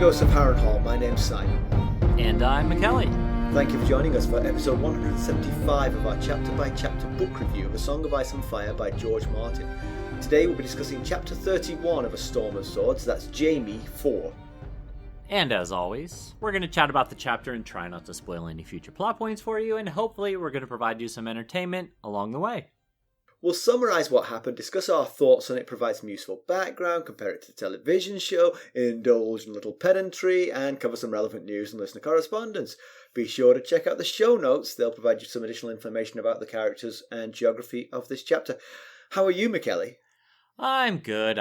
Vargo of Harrenhal. My name's Simon. And I'm Mackelly. Thank you for joining us for episode 175 of our chapter-by-chapter book review of A Song of Ice and Fire by George Martin. Today we'll be discussing chapter 31 of A Storm of Swords, that's Jaime 4. And as always, we're going to chat about the chapter and try not to spoil any future plot points for you, and hopefully we're going to provide you some entertainment along the way. We'll summarise what happened, discuss our thoughts on it, provide some useful background, compare it to the television show, indulge in a little pedantry, and cover some relevant news and listener correspondence. Be sure to check out the show notes. They'll provide you some additional information about the characters and geography of this chapter. How are you, Mackelly? I'm good.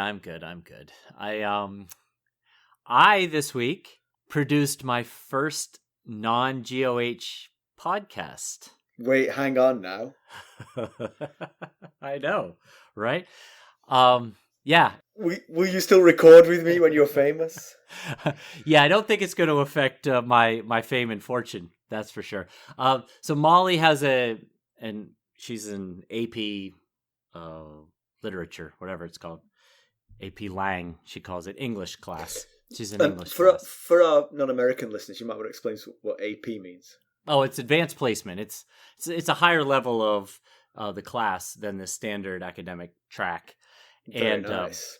I this week produced my first non-GOH podcast. Wait, hang on now. I know, right? Yeah. Will you still record with me when you're famous? Yeah, I don't think it's going to affect my fame and fortune. That's for sure. So Molly has she's an AP literature, whatever it's called. AP Lang, she calls it, English class. She's an English class. For our non-American listeners, you might want to explain what AP means. Oh, it's advanced placement. It's a higher level of the class than the standard academic track. Very nice.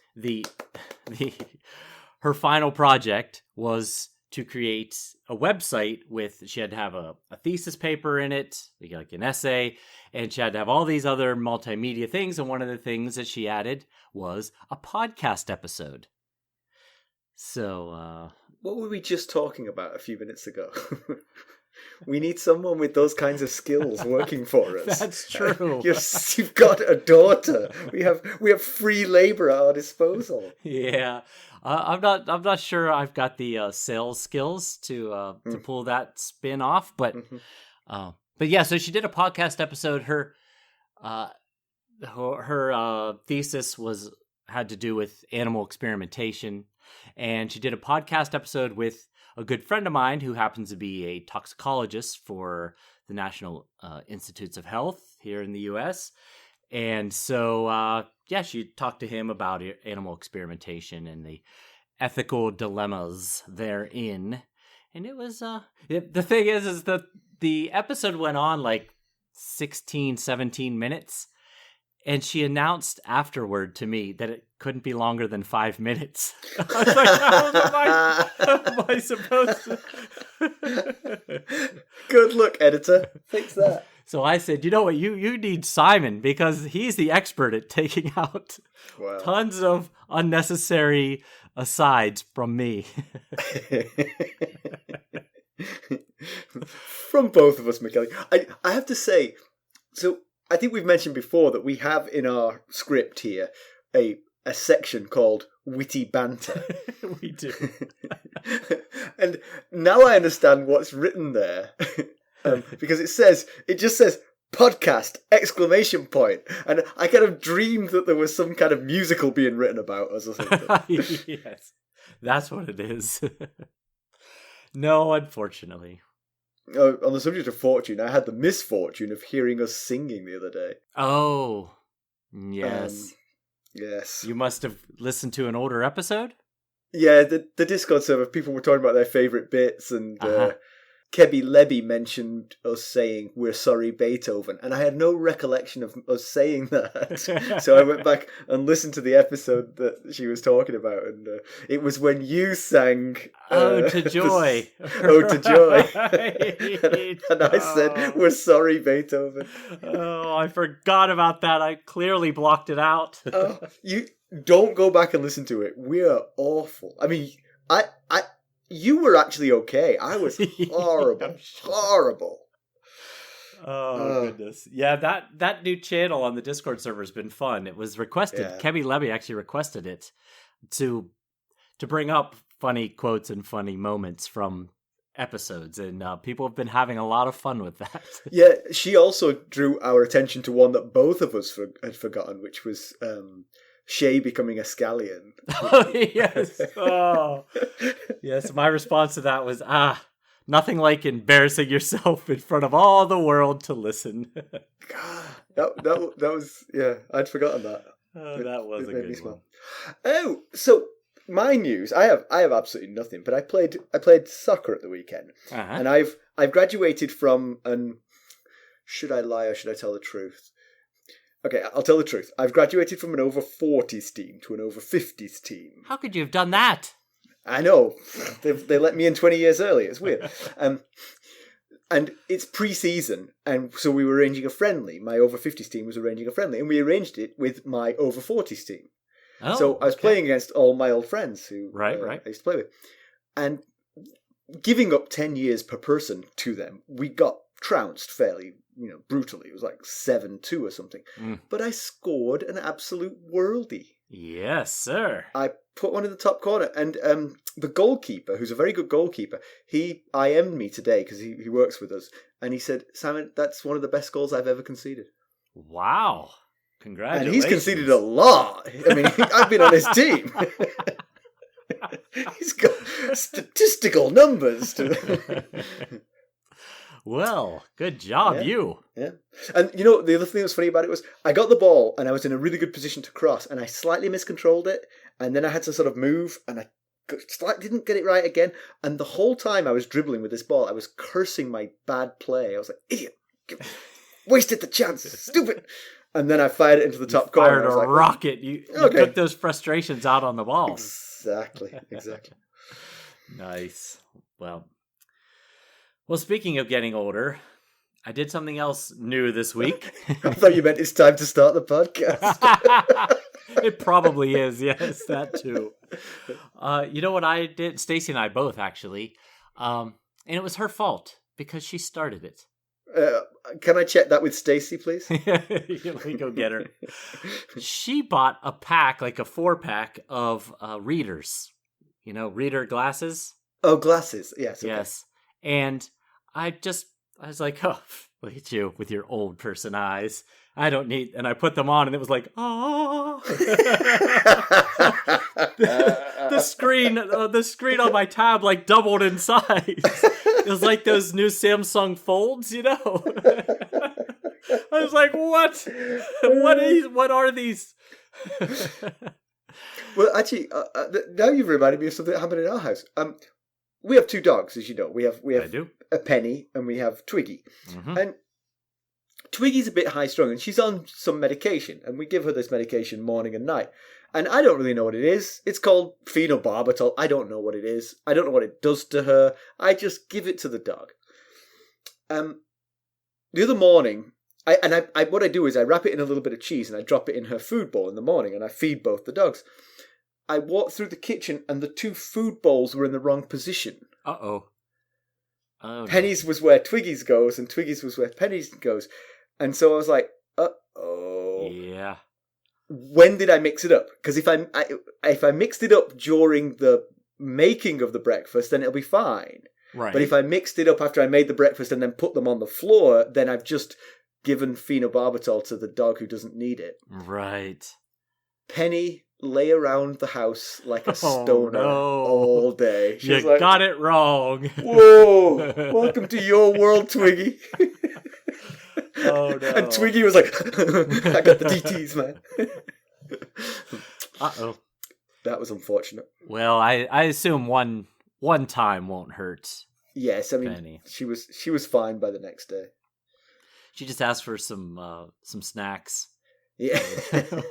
Her final project was to create a website she had to have a thesis paper in it, like an essay, and she had to have all these other multimedia things. And one of the things that she added was a podcast episode. So, what were we just talking about a few minutes ago? We need someone with those kinds of skills working for us. That's true. You've got a daughter. We have free labor at our disposal. Yeah, I'm not sure I've got the sales skills to pull that spin off, but yeah. So she did a podcast episode. Her thesis had to do with animal experimentation, and she did a podcast episode with a good friend of mine who happens to be a toxicologist for the National Institutes of Health here in the U.S. And so, she talked to him about animal experimentation and the ethical dilemmas therein. And it was, the thing is that the episode went on like 16, 17 minutes. And she announced afterward to me that it couldn't be longer than 5 minutes. I was like, how am I supposed to? Good look, editor. Fix that. So I said, you know what, you need Simon, because he's the expert at taking out tons of unnecessary asides from me. From both of us, Mackelly. I have to say, so I think we've mentioned before that we have in our script here a section called Witty Banter. We do. And now I understand what's written there. Because it just says podcast ! And I kind of dreamed that there was some kind of musical being written about us or something. Yes, that's what it is. No, unfortunately. On the subject of fortune, I had the misfortune of hearing us singing the other day. Oh, yes. Yes. You must have listened to an older episode? Yeah, the Discord server, people were talking about their favourite bits, and Kebby Lebby mentioned us saying, "We're sorry, Beethoven," and I had no recollection of us saying that. So I went back and listened to the episode that she was talking about, and it was when you sang Ode to Joy. Ode to Joy. And I said, "We're sorry, Beethoven." Oh, I forgot about that. I clearly blocked it out. Oh, you don't go back and listen to it. We're awful. I mean, you were actually okay. I was horrible. Horrible. Oh, goodness. Yeah, that new channel on the Discord server has been fun. It was requested. Yeah. Kebby Levy actually requested it to bring up funny quotes and funny moments from episodes, and people have been having a lot of fun with that. Yeah, she also drew our attention to one that both of us had forgotten, which was Shay becoming a scallion. Oh, yes. Oh, yes. My response to that was, nothing like embarrassing yourself in front of all the world to listen. God, that was, yeah, I'd forgotten that. Oh, that was a good one. Oh, so my news, I have absolutely nothing. But I played soccer at the weekend, and I've graduated from an. Should I lie or should I tell the truth? Okay, I'll tell the truth. I've graduated from an over 40s team to an over 50s team. How could you have done that? I know. They let me in 20 years early. It's weird. And it's pre-season, and so we were arranging a friendly. My over 50s team was arranging a friendly, and we arranged it with my over 40s team. Oh, so I was playing against all my old friends who right. I used to play with. And giving up 10 years per person to them, we got trounced fairly, brutally. It was like 7-2 or something. But I scored an absolute worldie. Yes, sir. I put one in the top corner, and the goalkeeper, who's a very good goalkeeper, he IM'd me today because he works with us, and he said, "Simon, that's one of the best goals I've ever conceded." Wow. Congratulations. And he's conceded a lot. I mean, I've been on his team. He's got statistical numbers. Well, good job, you. Yeah. And the other thing that was funny about it was I got the ball and I was in a really good position to cross and I slightly miscontrolled it. And then I had to sort of move and I didn't get it right again. And the whole time I was dribbling with this ball, I was cursing my bad play. I was like, idiot, wasted the chance, stupid. And then I fired it into the top corner. Fired a rocket. You took those frustrations out on the ball. Exactly. Nice. Well, speaking of getting older, I did something else new this week. I thought you meant it's time to start the podcast. It probably is. Yes, that too. You know what I did? Stacy and I both, actually. And it was her fault because she started it. Can I check that with Stacy, please? Let me go get her. She bought a pack, like a 4-pack of readers. Reader glasses. Oh, glasses. Yes. Okay. Yes. And I was like, oh, look at you with your old person eyes. I don't need, and I put them on and it was like, oh. the screen on my tab like doubled in size. It was like those new Samsung Folds, I was like, what? What are these? Well, actually, now you've reminded me of something that happened in our house. We have 2 dogs, as you know. We have a Penny and we have Twiggy. Mm-hmm. And Twiggy's a bit high-strung and she's on some medication. And we give her this medication morning and night. And I don't really know what it is. It's called phenobarbital. I don't know what it is. I don't know what it does to her. I just give it to the dog. The other morning, what I do is I wrap it in a little bit of cheese and I drop it in her food bowl in the morning and I feed both the dogs. I walked through the kitchen and the 2 food bowls were in the wrong position. Uh-oh. Penny's was where Twiggy's goes and Twiggy's was where Penny's goes. And so I was like, uh-oh. Yeah. When did I mix it up? Because if I mixed it up during the making of the breakfast, then it'll be fine. Right. But if I mixed it up after I made the breakfast and then put them on the floor, then I've just given phenobarbital to the dog who doesn't need it. Right. Penny lay around the house like a stoner all day. She was got it wrong. Whoa! Welcome to your world, Twiggy. Oh no! And Twiggy was like, "I got the DTs, man." Uh-oh. That was unfortunate. Well, I assume one time won't hurt. Yes, I mean Penny. she was fine by the next day. She just asked for some snacks. Yeah.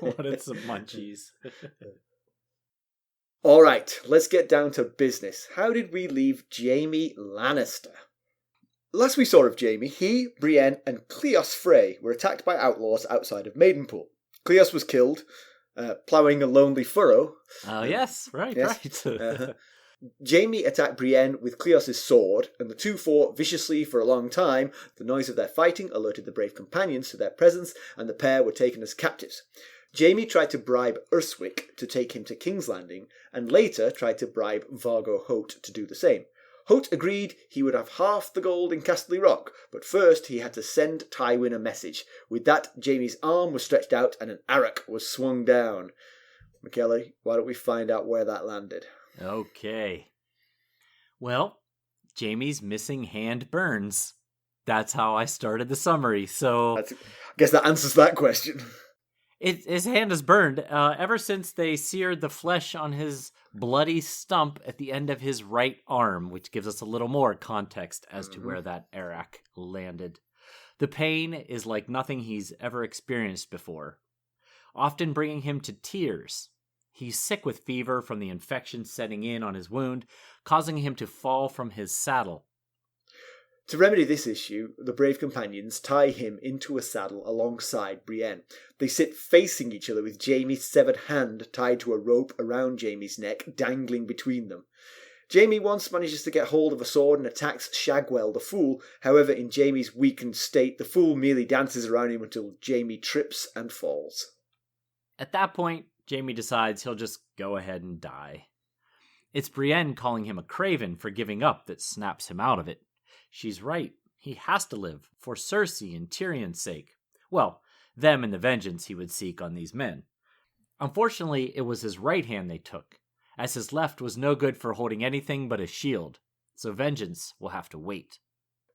Wanted some munchies. All right, let's get down to business. How did we leave Jaime Lannister? Last we saw of Jaime, he, Brienne, and Cleos Frey were attacked by outlaws outside of Maidenpool. Cleos was killed, ploughing a lonely furrow. Oh, yes, right. Uh-huh. Jaime attacked Brienne with Cleos' sword, and the 2 fought viciously for a long time. The noise of their fighting alerted the brave companions to their presence, and the pair were taken as captives. Jaime tried to bribe Urswick to take him to King's Landing, and later tried to bribe Vargo Hoat to do the same. Hoat agreed he would have half the gold in Casterly Rock, but first he had to send Tywin a message. With that, Jaime's arm was stretched out and an arrock was swung down. Mackelly, why don't we find out where that landed? Okay. Well, Jaime's missing hand burns. That's how I started the summary, so... I guess that answers that question. His hand is burned. Ever since they seared the flesh on his bloody stump at the end of his right arm, which gives us a little more context as to where that arak landed. The pain is like nothing he's ever experienced before, often bringing him to tears. He's sick with fever from the infection setting in on his wound, causing him to fall from his saddle. To remedy this issue, the brave companions tie him into a saddle alongside Brienne. They sit facing each other with Jaime's severed hand tied to a rope around Jaime's neck, dangling between them. Jaime once manages to get hold of a sword and attacks Shagwell the Fool. However, in Jaime's weakened state, the Fool merely dances around him until Jaime trips and falls. At that point, Jaime decides he'll just go ahead and die. It's Brienne calling him a craven for giving up that snaps him out of it. She's right. He has to live, for Cersei and Tyrion's sake. Well, them and the vengeance he would seek on these men. Unfortunately, it was his right hand they took, as his left was no good for holding anything but a shield, so vengeance will have to wait.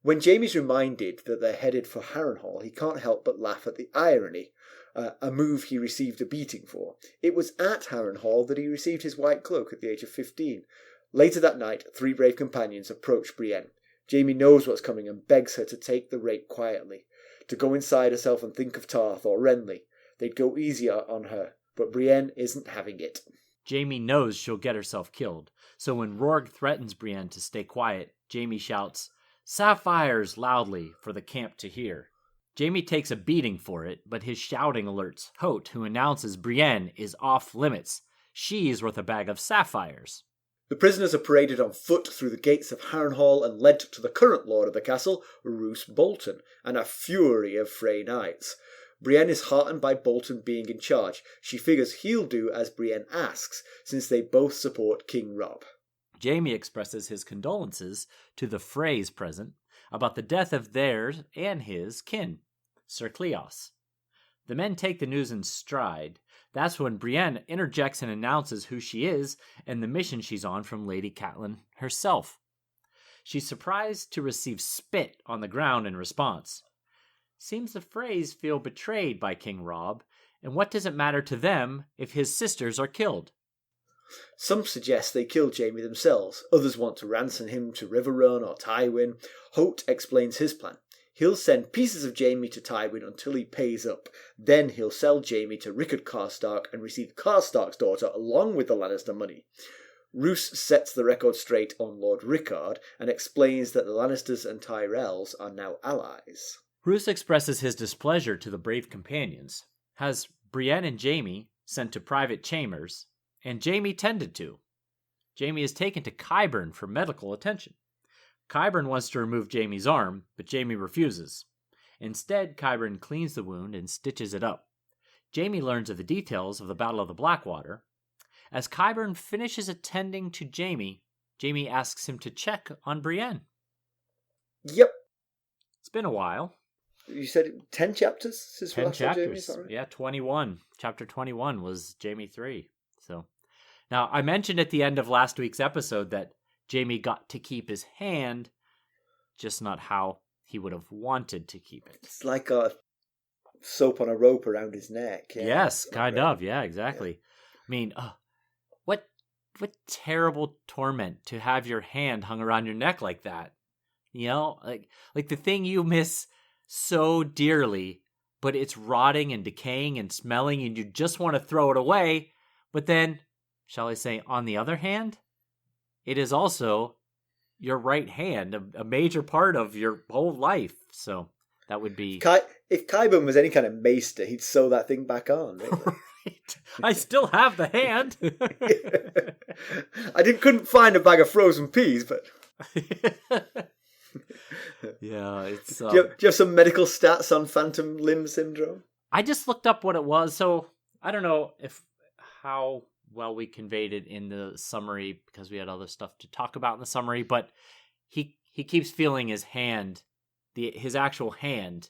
When Jaime's reminded that they're headed for Harrenhal, he can't help but laugh at the irony, a move he received a beating for. It was at Harrenhal that he received his white cloak at the age of 15. Later that night, 3 brave companions approach Brienne. Jaime knows what's coming and begs her to take the rape quietly, to go inside herself and think of Tarth or Renly. They'd go easier on her, but Brienne isn't having it. Jaime knows she'll get herself killed, so when Roarg threatens Brienne to stay quiet, Jaime shouts, "Sapphires!" loudly for the camp to hear. Jaime takes a beating for it, but his shouting alerts Hoat, who announces Brienne is off limits. She's worth a bag of sapphires. The prisoners are paraded on foot through the gates of Harrenhal and led to the current lord of the castle, Roose Bolton, and a fury of Frey knights. Brienne is heartened by Bolton being in charge. She figures he'll do as Brienne asks, since they both support King Robb. Jaime expresses his condolences to the Freys present about the death of theirs and his kin, Sir Cleos. The men take the news in stride. That's when Brienne interjects and announces who she is and the mission she's on from Lady Catelyn herself. She's surprised to receive spit on the ground in response. Seems the Freys feel betrayed by King Robb, and what does it matter to them if his sisters are killed? Some suggest they killed Jaime themselves. Others want to ransom him to Riverrun or Tywin. Hoat explains his plan. He'll send pieces of Jaime to Tywin until he pays up. Then he'll sell Jaime to Rickard Karstark and receive Karstark's daughter along with the Lannister money. Roose sets the record straight on Lord Rickard and explains that the Lannisters and Tyrells are now allies. Roose expresses his displeasure to the brave companions, has Brienne and Jaime sent to private chambers, and Jaime tended to. Jaime is taken to Qyburn for medical attention. Qyburn wants to remove Jaime's arm, but Jaime refuses. Instead, Qyburn cleans the wound and stitches it up. Jaime learns of the details of the Battle of the Blackwater. As Qyburn finishes attending to Jaime, Jaime asks him to check on Brienne. Yep. It's been a while. You said 10 chapters since 10 chapters. Jaime, right? Yeah, 21. Chapter 21 was Jaime 3. So now I mentioned at the end of last week's episode that Jaime got to keep his hand, just not how he would have wanted to keep it. It's like a soap on a rope around his neck. Yeah. Yes, kind of. Yeah, exactly. Yeah. I mean, what terrible torment to have your hand hung around your neck like that. You know, like the thing you miss so dearly, but it's rotting and decaying and smelling and you just want to throw it away. But then, shall I say, on the other hand, it is also your right hand, a major part of your whole life. So that would be... If Qyburn was any kind of maester, he'd sew that thing back on. Right. I still have the hand. I couldn't find a bag of frozen peas, but... Yeah, it's... Do you have some medical stats on phantom limb syndrome? I just looked up what it was, so I don't know how well we conveyed it in the summary because we had other stuff to talk about in the summary, but he keeps feeling his hand, his actual hand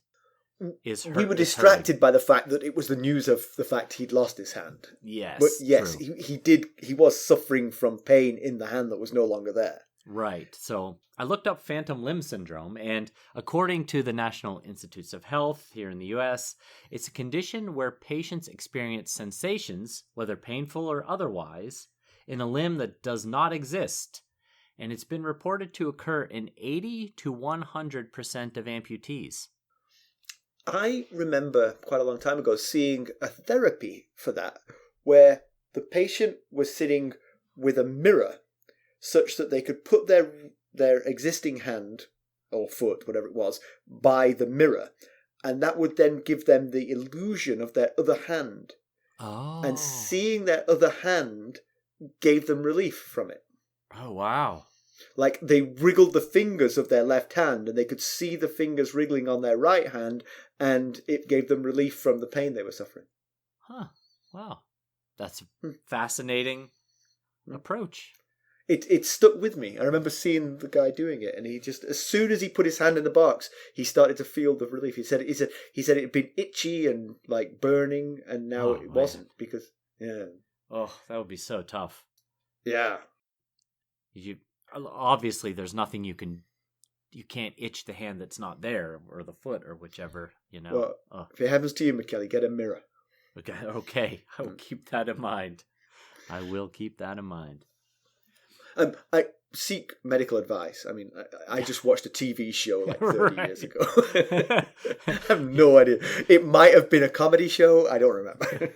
is hurt. We were distracted by the fact that it was the news of the fact he'd lost his hand. Yes. But yes, he was suffering from pain in the hand that was no longer there. Right. So I looked up phantom limb syndrome, and according to the National Institutes of Health here in the US, it's a condition where patients experience sensations, whether painful or otherwise, in a limb that does not exist. And it's been reported to occur in 80 to 100% of amputees. I remember quite a long time ago seeing a therapy for that, where the patient was sitting with a mirror such that they could put their existing hand or foot, whatever it was, by the mirror. And that would then give them the illusion of their other hand. Oh. And seeing their other hand gave them relief from it. Oh, wow. Like they wriggled the fingers of their left hand and they could see the fingers wriggling on their right hand, and it gave them relief from the pain they were suffering. Huh. Wow. That's a fascinating approach. It stuck with me. I remember seeing the guy doing it, and he just, as soon as he put his hand in the box, he started to feel the relief. He said it had been itchy and like burning, and now it wasn't because Oh, that would be so tough. Yeah. Obviously there's nothing you can't itch the hand that's not there, or the foot, or whichever, Well, if it happens to you, Mackelly, get a mirror. Okay. I will keep that in mind. I seek medical advice. I mean, I just watched a TV show like 30 years ago. I have no idea. It might have been a comedy show. I don't remember.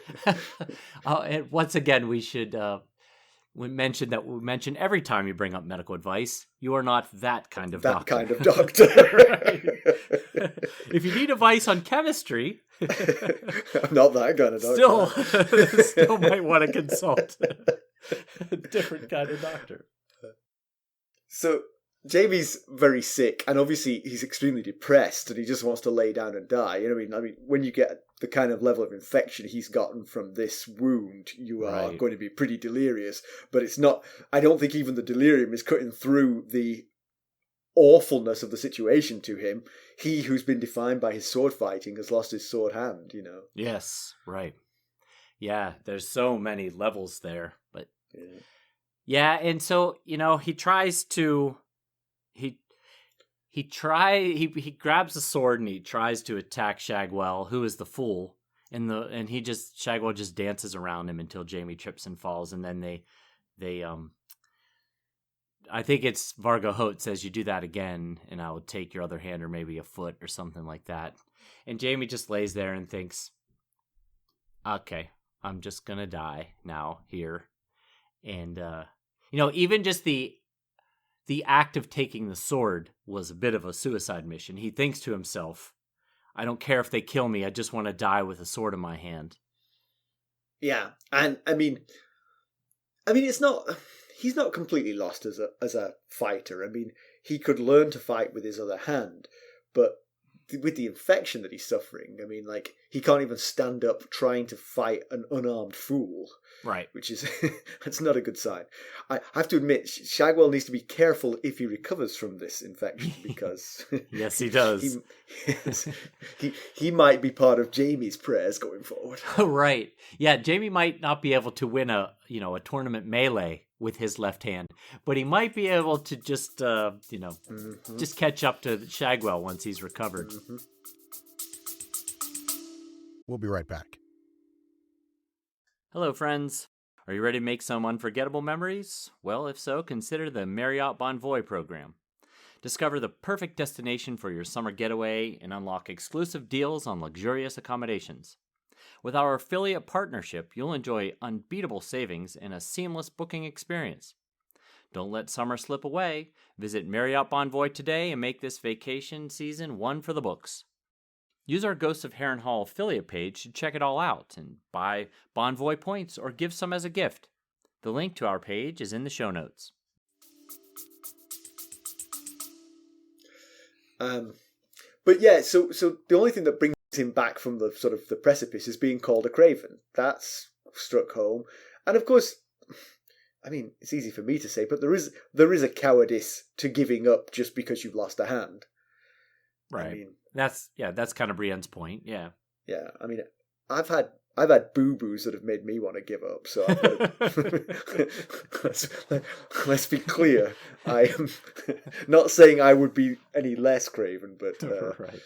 And once again, we should we mention every time you bring up medical advice, you are not that kind of doctor. That kind of doctor. If you need advice on chemistry, I'm not that kind of doctor. Still might want to consult a different kind of doctor. So Jaime's very sick, and obviously he's extremely depressed, and he just wants to lay down and die. I mean, when you get the kind of level of infection he's gotten from this wound, you are going to be pretty delirious. But it's not. I don't think even the delirium is cutting through the awfulness of the situation to him. He who's been defined by his sword fighting has lost his sword hand. Yes, right. Yeah, there's so many levels there, but yeah, and so he tries to. He grabs the sword and he tries to attack Shagwell, who is the fool, and Shagwell just dances around him until Jaime trips and falls, and then they I think it's Vargo Hoat says, "You do that again, and I will take your other hand or maybe a foot," or something like that. And Jaime just lays there and thinks, "Okay, I'm just gonna die now here." And even just the act of taking the sword was a bit of a suicide mission. He thinks to himself, I don't care if they kill me, I just want to die with a sword in my hand. Yeah, and I mean he's not completely lost as a fighter. I mean, he could learn to fight with his other hand, but with the infection that he's suffering, I mean, like, he can't even stand up trying to fight an unarmed fool. Right. Which is, that's not a good sign. I have to admit, Shagwell needs to be careful if he recovers from this infection, because... Yes, he does. He might be part of Jaime's prayers going forward. Right. Yeah, Jaime might not be able to win a tournament melee with his left hand, but he might be able to just, just catch up to Shagwell once he's recovered. Mm-hmm. We'll be right back. Hello, friends. Are you ready to make some unforgettable memories? Well, if so, consider the Marriott Bonvoy program. Discover the perfect destination for your summer getaway and unlock exclusive deals on luxurious accommodations. With our affiliate partnership, you'll enjoy unbeatable savings and a seamless booking experience. Don't let summer slip away. Visit Marriott Bonvoy today and make this vacation season one for the books. Use our Ghosts of Harrenhal affiliate page to check it all out and buy Bonvoy points or give some as a gift. The link to our page is in the show notes. But yeah, so the only thing that brings him back from the sort of the precipice is being called a craven. That's struck home. And of course, I mean, it's easy for me to say, but there is a cowardice to giving up just because you've lost a hand. Right. I mean, that's kind of Brienne's point. Yeah. Yeah. I mean, I've had I've had boo-boos that have made me want to give up. So I've got to... let's be clear. I am not saying I would be any less craven, but right.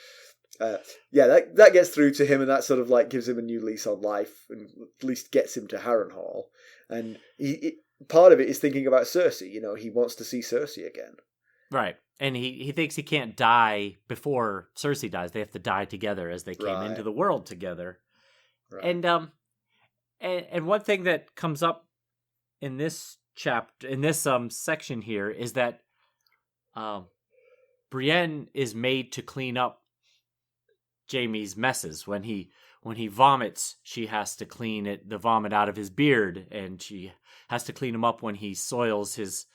That gets through to him, and that sort of like gives him a new lease on life, and at least gets him to Harrenhal. And part of it is thinking about Cersei. You know, he wants to see Cersei again. Right. And he thinks he can't die before Cersei dies. They have to die together as they came into the world together. Right. And one thing that comes up in this chapter, in this section here, is that Brienne is made to clean up Jaime's messes. When he vomits, she has to clean the vomit out of his beard, and she has to clean him up when he soils his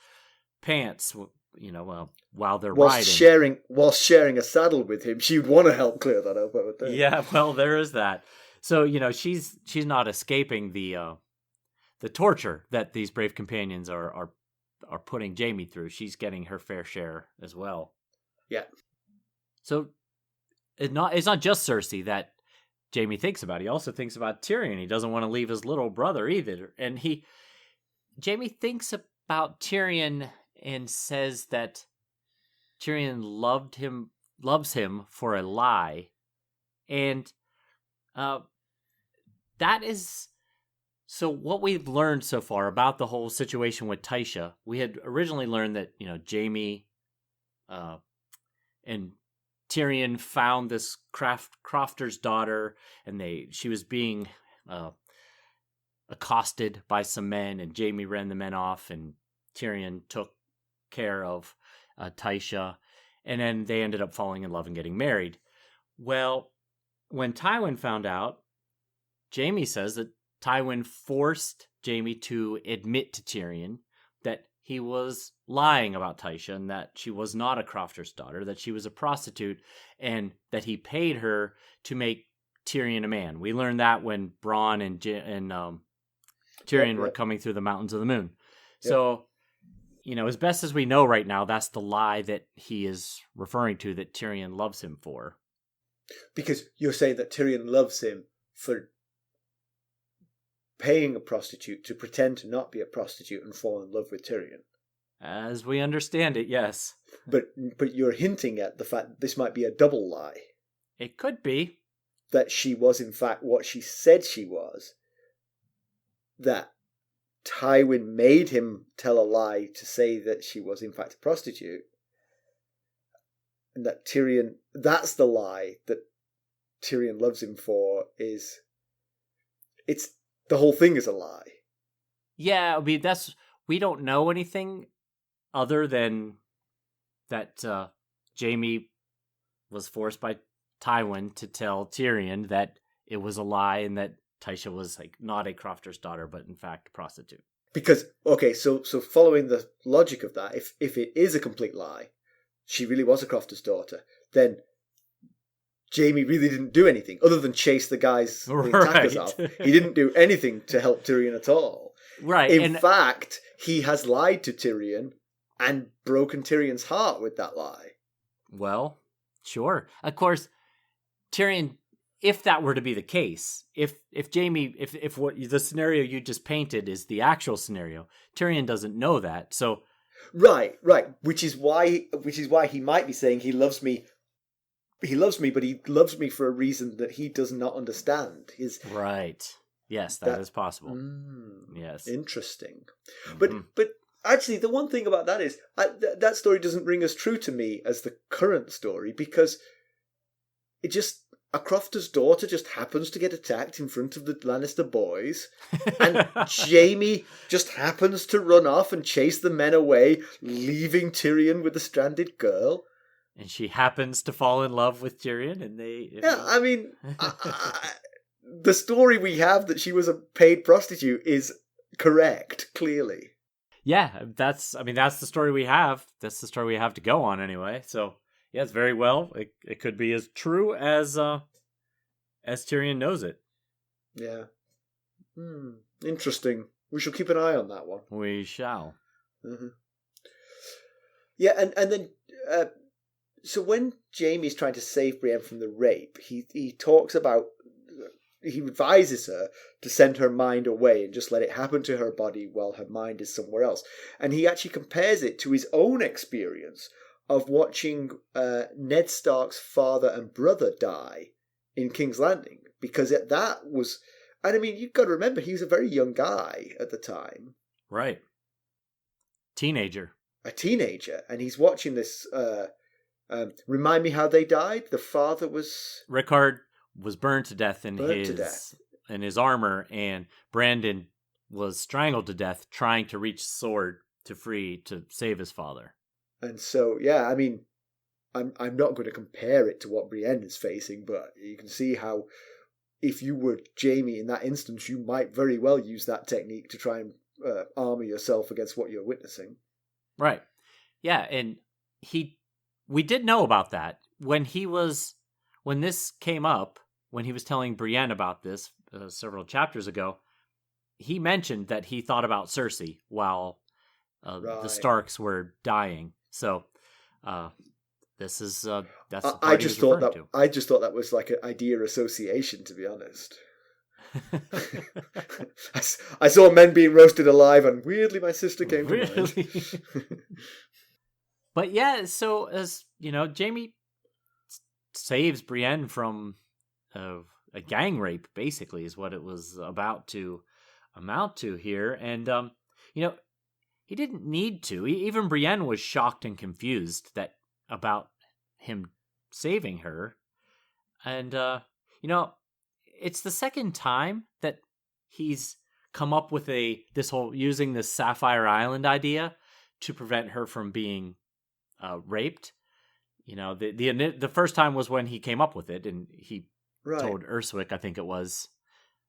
pants. You know, while they're riding, whilst sharing a saddle with him, she'd want to help clear that up, I would think. Yeah, well, there is that. So, you know, she's not escaping the torture that these brave companions are putting Jaime through. She's getting her fair share as well. Yeah. So it's not just Cersei that Jaime thinks about. He also thinks about Tyrion. He doesn't want to leave his little brother either. And Jaime thinks about Tyrion and says that Tyrion loves him for a lie. And that is... So what we've learned so far about the whole situation with Tysha, we had originally learned that, you know, Jaime and Tyrion found this crofter's daughter, and she was being accosted by some men, and Jaime ran the men off, and Tyrion took care of Tysha, and then they ended up falling in love and getting married. Well, when Tywin found out, Jaime says that Tywin forced Jaime to admit to Tyrion that he was lying about Tysha, and that she was not a crofter's daughter, that she was a prostitute, and that he paid her to make Tyrion a man. We learned that when Bronn and Tyrion were coming through the Mountains of the Moon. Yep. So, you know, as best as we know right now, that's the lie that he is referring to, that Tyrion loves him for. Because you're saying that Tyrion loves him for paying a prostitute to pretend to not be a prostitute and fall in love with Tyrion. As we understand it, yes. But you're hinting at the fact that this might be a double lie. It could be. That she was in fact what she said she was. That Tywin made him tell a lie to say that she was in fact a prostitute. And that Tyrion, that's the lie that Tyrion loves him for, it's the whole thing is a lie. Yeah, I mean, we don't know anything other than that Jaime was forced by Tywin to tell Tyrion that it was a lie, and that Tysha was like not a crofter's daughter, but in fact a prostitute. Because, okay, so following the logic of that, if it is a complete lie, she really was a crofter's daughter, then Jaime really didn't do anything other than chase the attackers off. He didn't do anything to help Tyrion at all. Right. In fact, he has lied to Tyrion and broken Tyrion's heart with that lie. Well, sure. Of course, Tyrion, if that were to be the case, if Jaime, if what the scenario you just painted is the actual scenario, Tyrion doesn't know that. So Right. Which is why he might be saying he loves me, but he loves me for a reason that he does not understand. Right. Yes, that is possible. Yes. Interesting. Mm-hmm. But actually, the one thing about that is that story doesn't ring as true to me as the current story, because a crofter's daughter just happens to get attacked in front of the Lannister boys, and Jaime just happens to run off and chase the men away, leaving Tyrion with the stranded girl. And she happens to fall in love with Tyrion, and they... Yeah, I mean, the story we have that she was a paid prostitute is correct, clearly. Yeah, that's the story we have. That's the story we have to go on anyway. So, yes, very well. It could be as true as Tyrion knows it. Yeah. Interesting. We shall keep an eye on that one. We shall. Mm-hmm. Yeah, and then... so when Jaime's trying to save Brienne from the rape, he talks about... he advises her to send her mind away and just let it happen to her body while her mind is somewhere else. And he actually compares it to his own experience of watching Ned Stark's father and brother die in King's Landing, because that was, and I mean, you've got to remember, he was a very young guy at the time. Right. Teenager. A teenager, and he's watching this. Remind me how they died. The father was... Rickard was burned to death in his armor, and Brandon was strangled to death trying to reach the sword to save his father. And so, yeah, I mean, I'm not going to compare it to what Brienne is facing, but you can see how, if you were Jaime in that instance, you might very well use that technique to try and armor yourself against what you're witnessing. Right. Yeah, and we did know about that when this came up, when he was telling Brienne about this several chapters ago. He mentioned that he thought about Cersei while the Starks were dying. So this is that's the part I just thought that was like an idea association, to be honest. I saw men being roasted alive, and weirdly my sister came to mind. But yeah, so as you know, Jaime saves Brienne from a gang rape, basically, is what it was about to amount to here. And he didn't need to. Even Brienne was shocked and confused about him saving her. And it's the second time that he's come up with using this Sapphire Island idea to prevent her from being raped. The first time was when he came up with it, and he told Urswick, I think it was.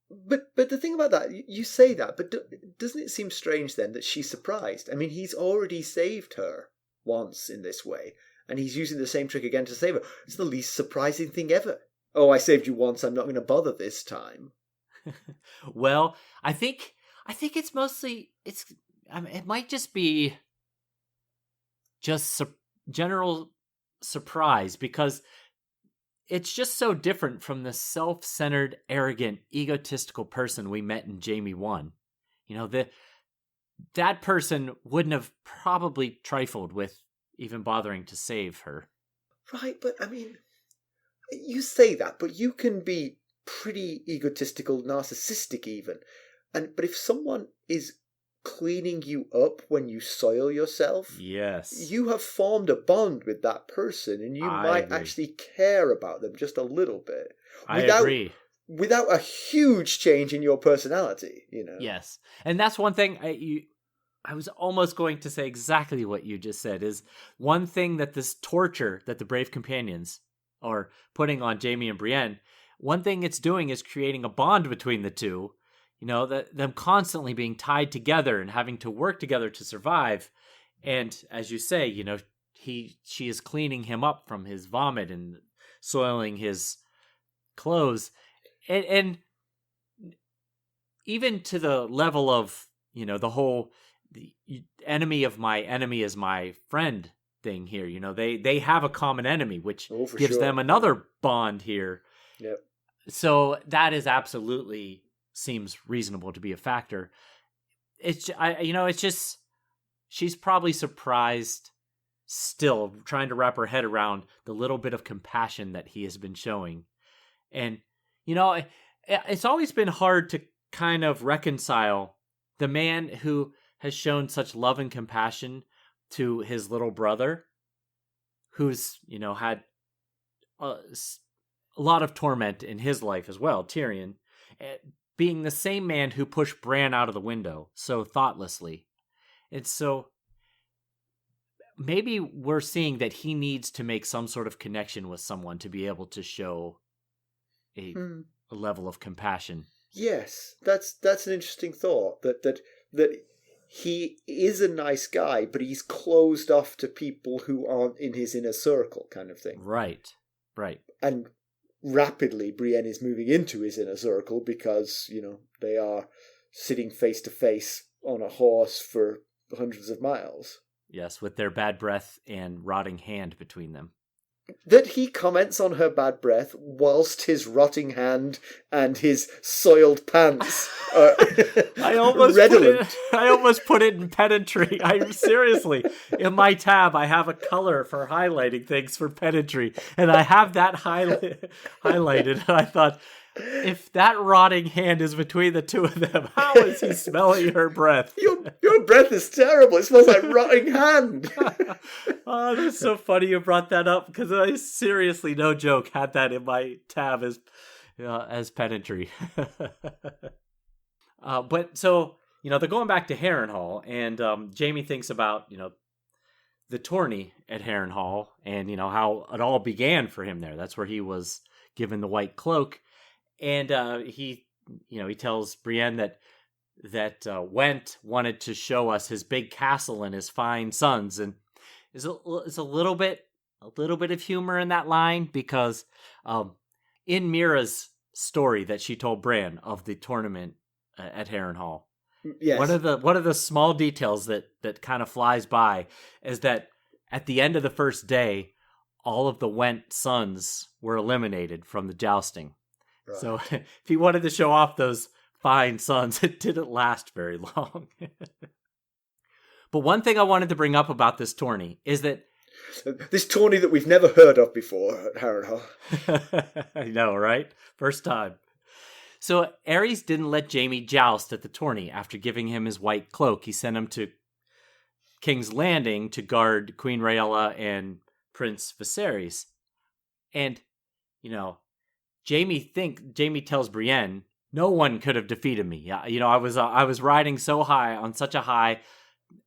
But the thing about that, you say that, but doesn't it seem strange then that she's surprised? I mean, he's already saved her once in this way, and he's using the same trick again to save her. It's the least surprising thing ever. Oh, I saved you once, I'm not going to bother this time. Well, I think it's mostly it might just be general surprise, because it's just so different from the self-centered, arrogant, egotistical person we met in Jaime 1. That person wouldn't have probably trifled with even bothering to save her. Right, but I mean, you say that, but you can be pretty egotistical, narcissistic even. But if someone is cleaning you up when you soil yourself, yes, you have formed a bond with that person, and you might actually care about them just a little bit. I agree. Without a huge change in your personality, Yes, and that's one thing I was almost going to say exactly what you just said. Is one thing that this torture that the Brave Companions are putting on Jaime and Brienne, one thing it's doing is creating a bond between the two. Them constantly being tied together and having to work together to survive. And as you say, she is cleaning him up from his vomit and soiling his clothes. And even to the level of, the whole the enemy of my enemy is my friend thing here. They have a common enemy, which gives them another bond here. Yep. So that is absolutely seems reasonable to be a factor. It's just she's probably surprised still, trying to wrap her head around the little bit of compassion that he has been showing. And it's always been hard to kind of reconcile the man who has shown such love and compassion to his little brother, who's had a lot of torment in his life as well, Tyrion, being the same man who pushed Bran out of the window so thoughtlessly. And so maybe we're seeing that he needs to make some sort of connection with someone to be able to show a level of compassion. Yes, that's an interesting thought, that he is a nice guy, but he's closed off to people who aren't in his inner circle, kind of thing. Right. And rapidly Brienne is moving into his inner circle because, they are sitting face to face on a horse for hundreds of miles. Yes, with their bad breath and rotting hand between them. that he comments on her bad breath whilst his rotting hand and his soiled pants are redolent. I almost put it in pedantry. Seriously, in my tab, I have a color for highlighting things for pedantry, and I have that highlighted. And I thought, if that rotting hand is between the two of them, how is he smelling her breath? Your breath is terrible. It smells like rotting hand. Oh, that's so funny you brought that up, because I seriously, no joke, had that in my tab as pedantry. But so, they're going back to Harrenhal, and Jaime thinks about, the tourney at Harrenhal, and, how it all began for him there. That's where he was given the white cloak. And he tells Brienne that Went wanted to show us his big castle and his fine sons, and is a little bit of humor in that line, because in Mira's story that she told Bran of the tournament at Harrenhal, yes, one of the small details that kind of flies by is that at the end of the first day, all of the Went sons were eliminated from the jousting. Right. So if he wanted to show off those fine sons, it didn't last very long. But one thing I wanted to bring up about this tourney is that this tourney that we've never heard of before at Harrenhal. I know, right? First time. So Aerys didn't let Jaime joust at the tourney after giving him his white cloak. He sent him to King's Landing to guard Queen Rhaella and Prince Viserys. And, Jaime tells Brienne, no one could have defeated me. I was riding so high, on such a high,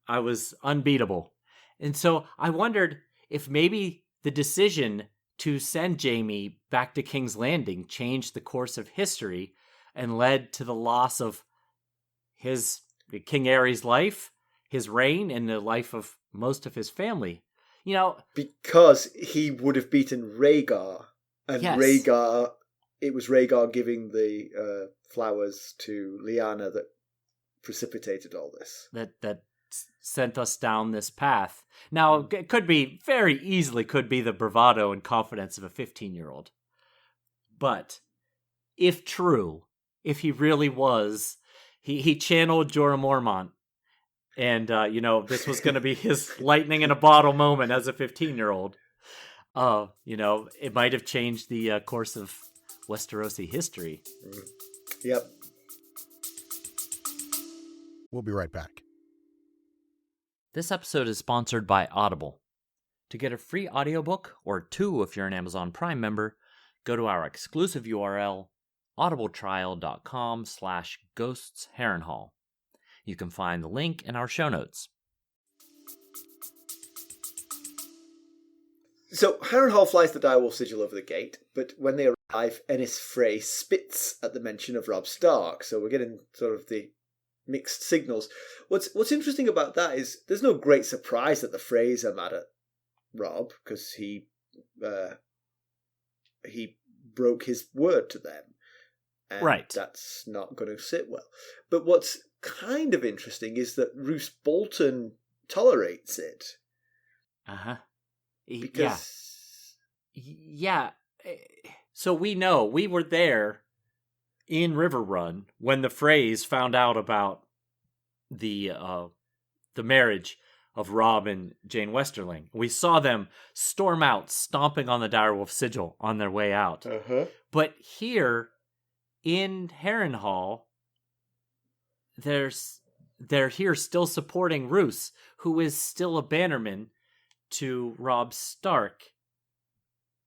I was unbeatable. And so I wondered if maybe the decision to send Jaime back to King's Landing changed the course of history and led to the loss of King Aerys' life, his reign, and the life of most of his family. Because he would have beaten Rhaegar, and yes. It was Rhaegar giving the flowers to Lyanna that precipitated all this. That sent us down this path. Now, it could be, very easily could be the bravado and confidence of a 15-year-old. But if true, if he really was, he channeled Jorah Mormont, and, this was going to be his lightning in a bottle moment as a 15-year-old, it might have changed the course of Westerosi history. Yep. We'll be right back. This episode is sponsored by Audible. To get a free audiobook, or 2 if you're an Amazon Prime member, go to our exclusive URL, audibletrial.com/ghostsharrenhal. You can find the link in our show notes. So Harrenhal flies the direwolf sigil over the gate, but when they arrive, Enys Frey spits at the mention of Robb Stark. So we're getting sort of the mixed signals. What's interesting about that is there's no great surprise that the Freys are mad at Robb, because he broke his word to them, and right. That's not going to sit well. But what's kind of interesting is that Roose Bolton tolerates it. Because yeah. So we know we were there in Riverrun when the Freys found out about the marriage of Robb and Jane Westerling. We saw them storm out, stomping on the direwolf sigil on their way out. But here in Harrenhal, they're here still supporting Roose, who is still a bannerman to Robb Stark.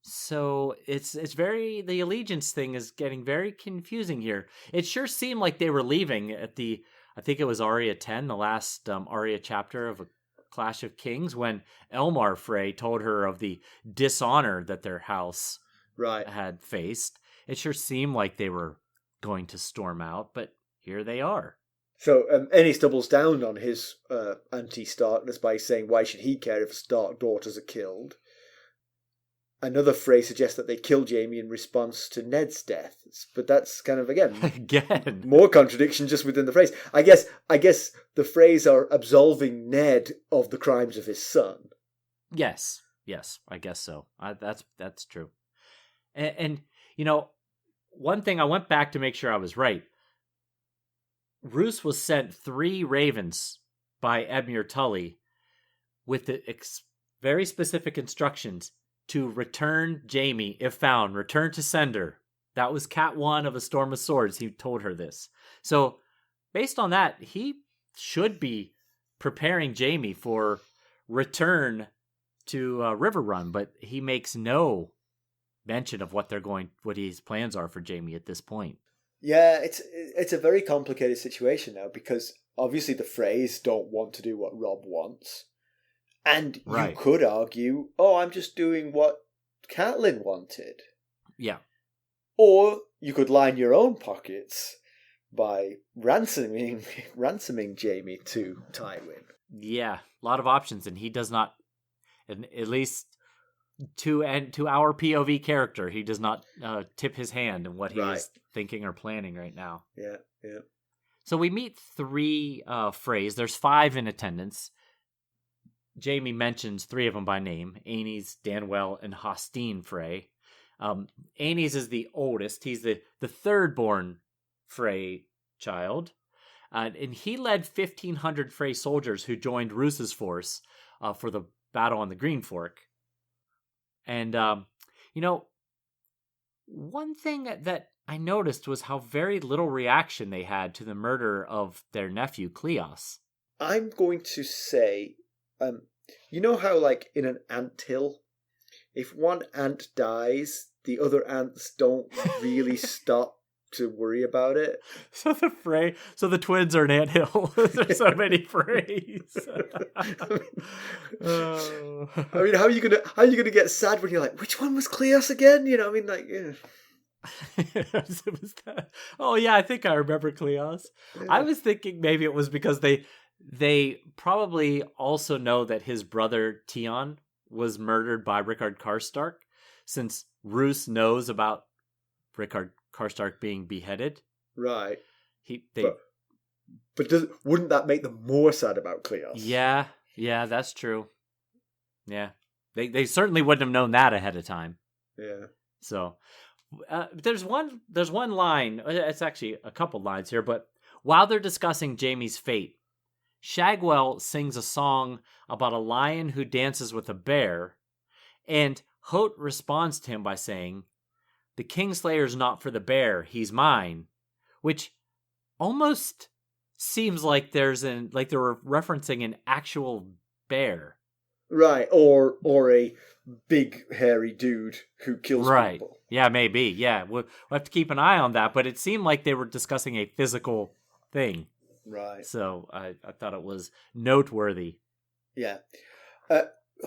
So it's the allegiance thing is getting very confusing here. It sure seemed like they were leaving at I think it was Arya 10, the last Arya chapter of A Clash of Kings, when Elmar Frey told her of the dishonor that their house had faced. It sure seemed like they were going to storm out, but here they are. So Enys doubles down on his anti-Starkness by saying, why should he care if Stark daughters are killed? Another Frey suggests that they kill Jaime in response to Ned's death. But that's kind of, again, more contradiction just within the Freys. I guess the Freys are absolving Ned of the crimes of his son. Yes. Yes, I guess so. That's true. And one thing I went back to make sure I was right. Roose was sent 3 ravens by Edmure Tully with the very specific instructions to return Jaime if found, return to sender. That was Cat 1 of A Storm of Swords. He told her this. So based on that, he should be preparing Jaime for return to River Run, but he makes no mention of what his plans are for Jaime at this point. Yeah, it's a very complicated situation now because obviously the Freys don't want to do what Robb wants. And you could argue, I'm just doing what Catelyn wanted. Yeah. Or you could line your own pockets by ransoming Jaime to Tywin. Yeah, a lot of options, and he does not, at least to our POV character, he does not tip his hand in what he is thinking or planning right now. Yeah. So we meet 3 Freys. There's 5 in attendance. Jaime mentions 3 of them by name: Aenys, Danwell, and Hostine Frey. Aenys is the oldest. He's the third-born Frey child. And he led 1,500 Frey soldiers who joined Roose's force for the battle on the Green Fork. And, one thing that I noticed was how very little reaction they had to the murder of their nephew, Cleos. I'm going to say, you know how, like, in an anthill, if one ant dies, the other ants don't really stop to worry about it. So the twins are an anthill. There's so many Freys. I mean, how are you gonna get sad when you're like, which one was Cleos again? You know, I mean, like, yeah. Oh yeah, I think I remember Cleos. Yeah. I was thinking maybe it was because they probably also know that his brother Tion was murdered by Rickard Karstark, since Roose knows about Rickard Karstark being beheaded. Right. But wouldn't that make them more sad about Cleos? Yeah, that's true. Yeah. They certainly wouldn't have known that ahead of time. Yeah. So there's one line, it's actually a couple lines here, but while they're discussing Jaime's fate, Shagwell sings a song about a lion who dances with a bear, and Hoat responds to him by saying, "The Kingslayer's not for the bear, he's mine," which almost seems like they were referencing an actual bear. Right, or a big hairy dude who kills people. Yeah, maybe. Yeah, we'll have to keep an eye on that, but it seemed like they were discussing a physical thing. Right. So I thought it was noteworthy. Yeah.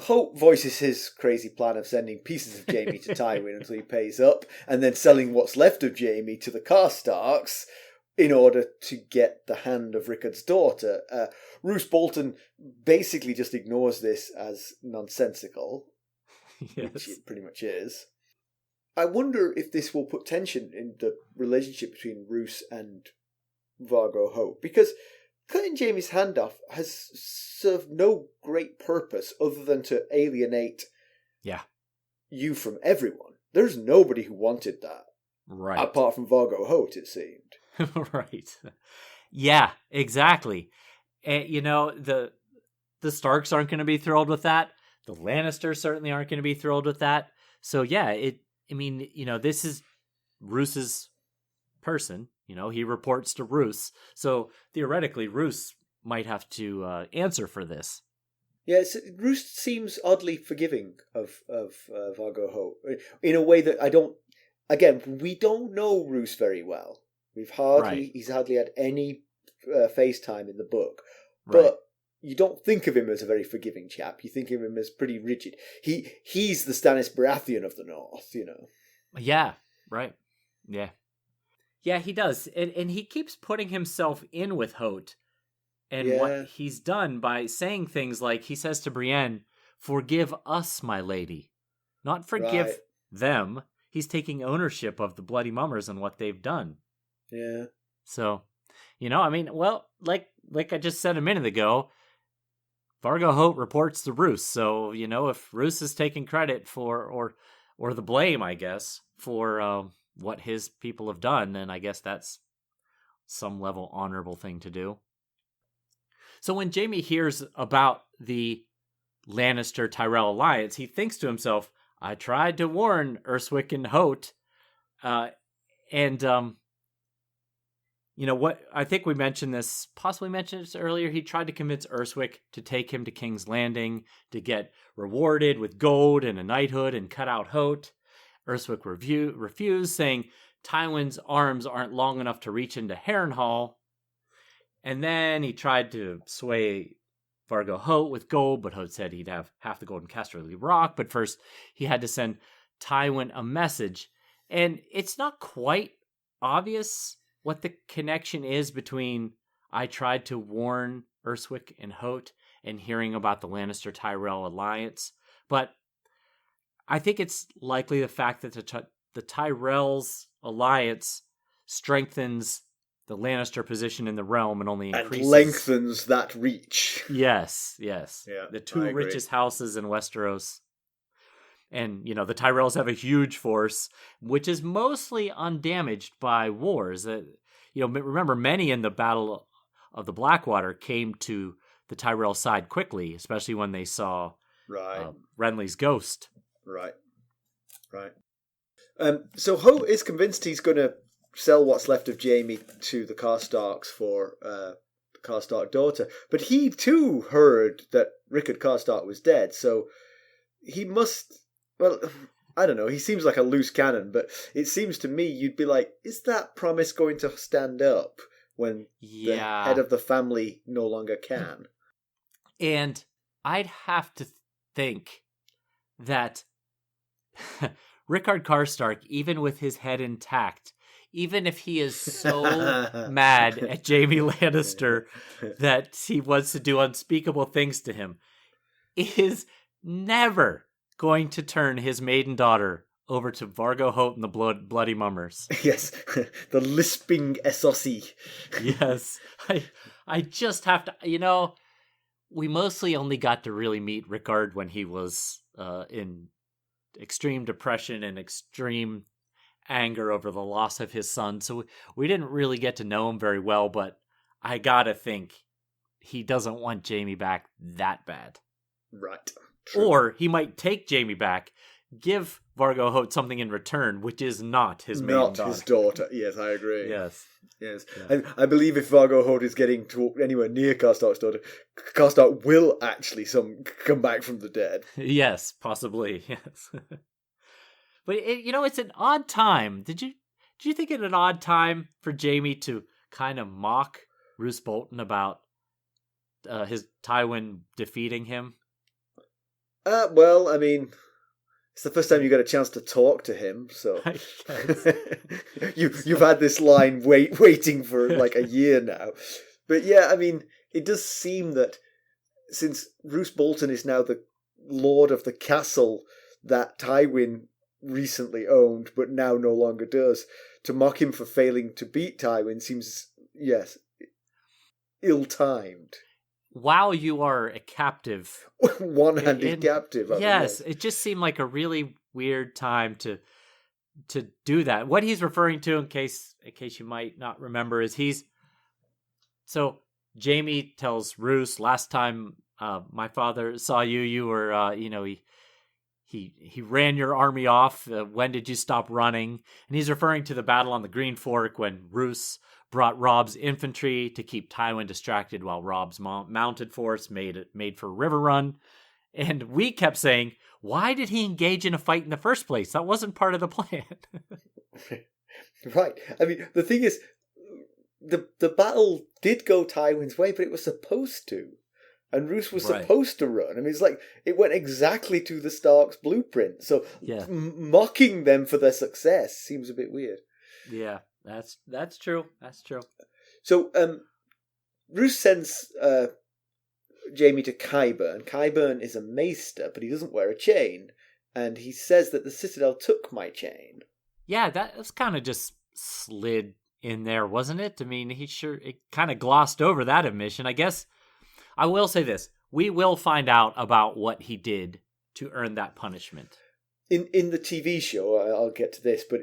Hoat voices his crazy plan of sending pieces of Jaime to Tywin until he pays up, and then selling what's left of Jaime to the Karstarks in order to get the hand of Rickard's daughter. Roose Bolton basically just ignores this as nonsensical, yes. Which it pretty much is. I wonder if this will put tension in the relationship between Roose and Vargo Hoat, because cutting Jaime's hand off has served no great purpose other than to alienate you from everyone. There's nobody who wanted that. Right. Apart from Vargo Hoat, it seemed. Right. Yeah, exactly. And, the Starks aren't going to be thrilled with that. The Lannisters certainly aren't going to be thrilled with that. So, yeah, this is Roose's person. He reports to Roose. So, theoretically, Roose might have to answer for this. Yeah, Roose seems oddly forgiving of Vargo Hoat in a way that I don't... Again, we don't know Roose very well. He's hardly had any face time in the book. But you don't think of him as a very forgiving chap. You think of him as pretty rigid. He's the Stannis Baratheon of the North, Yeah, right. Yeah. Yeah, he does. And he keeps putting himself in with Hoat. And what he's done by saying things like, he says to Brienne, "Forgive us, my lady." Not forgive them. He's taking ownership of the Bloody Mummers and what they've done. Vargo Hoat reports to Roose. So, if Roose is taking credit for, or the blame, I guess, for what his people have done, then I guess that's some level honorable thing to do. So when Jaime hears about the Lannister-Tyrell alliance, he thinks to himself, I tried to warn Urswick and Hoat, what, I think we possibly mentioned this earlier, he tried to convince Urswick to take him to King's Landing to get rewarded with gold and a knighthood and cut out Hoat. Urswick refused, saying Tywin's arms aren't long enough to reach into Harrenhal. And then he tried to sway Vargo Hoat with gold, but Hoat said he'd have half the gold in Casterly Rock. But first, he had to send Tywin a message. And it's not quite obvious what the connection is between I tried to warn Urswick and Hoat and hearing about the Lannister-Tyrell alliance. But I think it's likely the fact that the Tyrells alliance strengthens the Lannister position in the realm and only increases... And lengthens that reach. Yes. Yeah, the two richest houses in Westeros. And, the Tyrells have a huge force, which is mostly undamaged by wars. Remember, many in the Battle of the Blackwater came to the Tyrell side quickly, especially when they saw Renly's ghost. Right. So Hoat is convinced he's going to sell what's left of Jaime to the Karstarks for the Karstark daughter. But he too heard that Rickard Karstark was dead, so he must... Well, I don't know, he seems like a loose cannon, but it seems to me you'd be like, is that promise going to stand up when the head of the family no longer can? And I'd have to think that Rickard Karstark, even with his head intact, even if he is so mad at Jaime Lannister that he wants to do unspeakable things to him, is never going to turn his maiden daughter over to Vargo Hoat and the Bloody Mummers. Yes, the lisping Esossi. Yes, I just have to, we mostly only got to really meet Rickard when he was in extreme depression and extreme anger over the loss of his son, so we didn't really get to know him very well, but I gotta think he doesn't want Jaime back that bad. Right. True. Or he might take Jaime back, give Vargo Hoat something in return, which is not his maiden daughter. Not his daughter. Yes, I agree. Yes. Yeah. I believe if Vargo Hoat is getting to anywhere near Karstark's daughter, Karstark will actually come back from the dead. Yes, possibly. Yes. But it's an odd time. Did you think it an odd time for Jaime to kind of mock Roose Bolton about his Tywin defeating him? Well, I mean, it's the first time you got a chance to talk to him, so you've had this line waiting for like a year now. But yeah, I mean, it does seem that since Roose Bolton is now the lord of the castle that Tywin recently owned, but now no longer does, to mock him for failing to beat Tywin seems, yes, ill-timed. While you are a captive. One-handed captive. Yes, it just seemed like a really weird time to do that. What he's referring to, in case you might not remember, is so Jaime tells Roose, last time my father saw you, you were, he ran your army off. When did you stop running? And he's referring to the battle on the Green Fork when Roose brought Robb's infantry to keep Tywin distracted while Robb's mounted force made for River Run. And we kept saying, why did he engage in a fight in the first place? That wasn't part of the plan. Right. I mean, the thing is, the battle did go Tywin's way, but it was supposed to. And Roose was supposed to run. I mean, it's like, it went exactly to the Stark's blueprint. So mocking them for their success seems a bit weird. Yeah. That's true. That's true. So, Roose sends Jaime to Qyburn. Qyburn is a maester, but he doesn't wear a chain. And he says that the Citadel took my chain. Yeah, that was kind of just slid in there, wasn't it? I mean, it kind of glossed over that admission. I guess I will say this. we will find out about what he did to earn that punishment. In the TV show, I'll get to this, but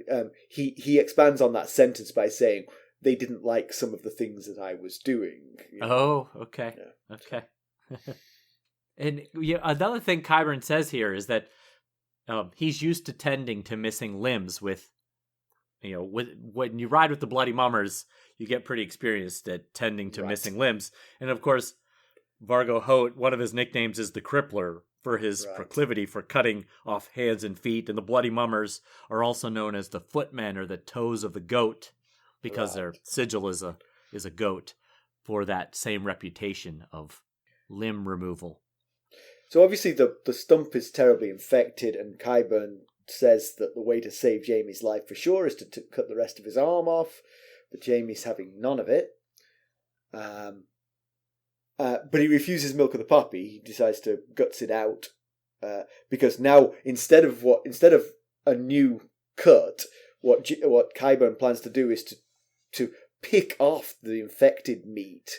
he expands on that sentence by saying they didn't like some of the things that I was doing. Oh, okay. Yeah. Okay. And another thing Qyburn says here is that he's used to tending to missing limbs with when you ride with the Bloody Mummers, you get pretty experienced at tending to missing limbs. And of course, Vargo Hoat, one of his nicknames is the Crippler for his proclivity for cutting off hands and feet. And the Bloody Mummers are also known as the Footmen or the Toes of the Goat because their sigil is a goat for that same reputation of limb removal. So obviously the stump is terribly infected, and Qyburn says that the way to save Jaime's life for sure is to cut the rest of his arm off, but Jaime's having none of it. But he refuses milk of the puppy. He decides to guts it out because now instead of a new cut, what Qyburn plans to do is to pick off the infected meat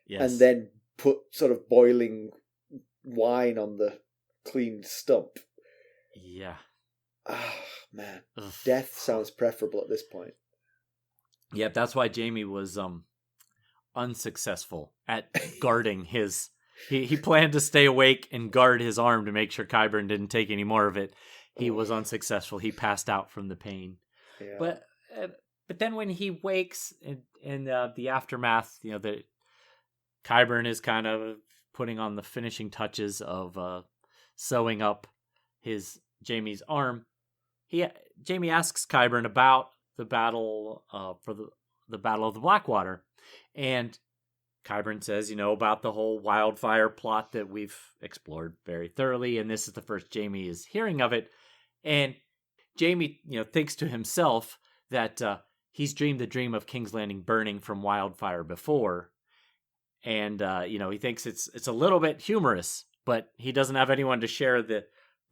and then put sort of boiling wine on the cleaned stump. Yeah. Ah, man. Ugh. Death sounds preferable at this point. Yeah, that's why Jaime was unsuccessful at guarding his... He planned to stay awake and guard his arm to make sure Qyburn didn't take any more of it. He was unsuccessful. He passed out from the pain. Yeah. But then when he wakes in the aftermath, the Qyburn is kind of putting on the finishing touches of sewing up Jaime's arm. Jaime asks Qyburn about the battle for the Battle of the Blackwater, and Qyburn says, about the whole wildfire plot that we've explored very thoroughly, and this is the first Jaime is hearing of it. And Jaime, thinks to himself that he's dreamed the dream of King's Landing burning from wildfire before, and he thinks it's a little bit humorous, but he doesn't have anyone to share the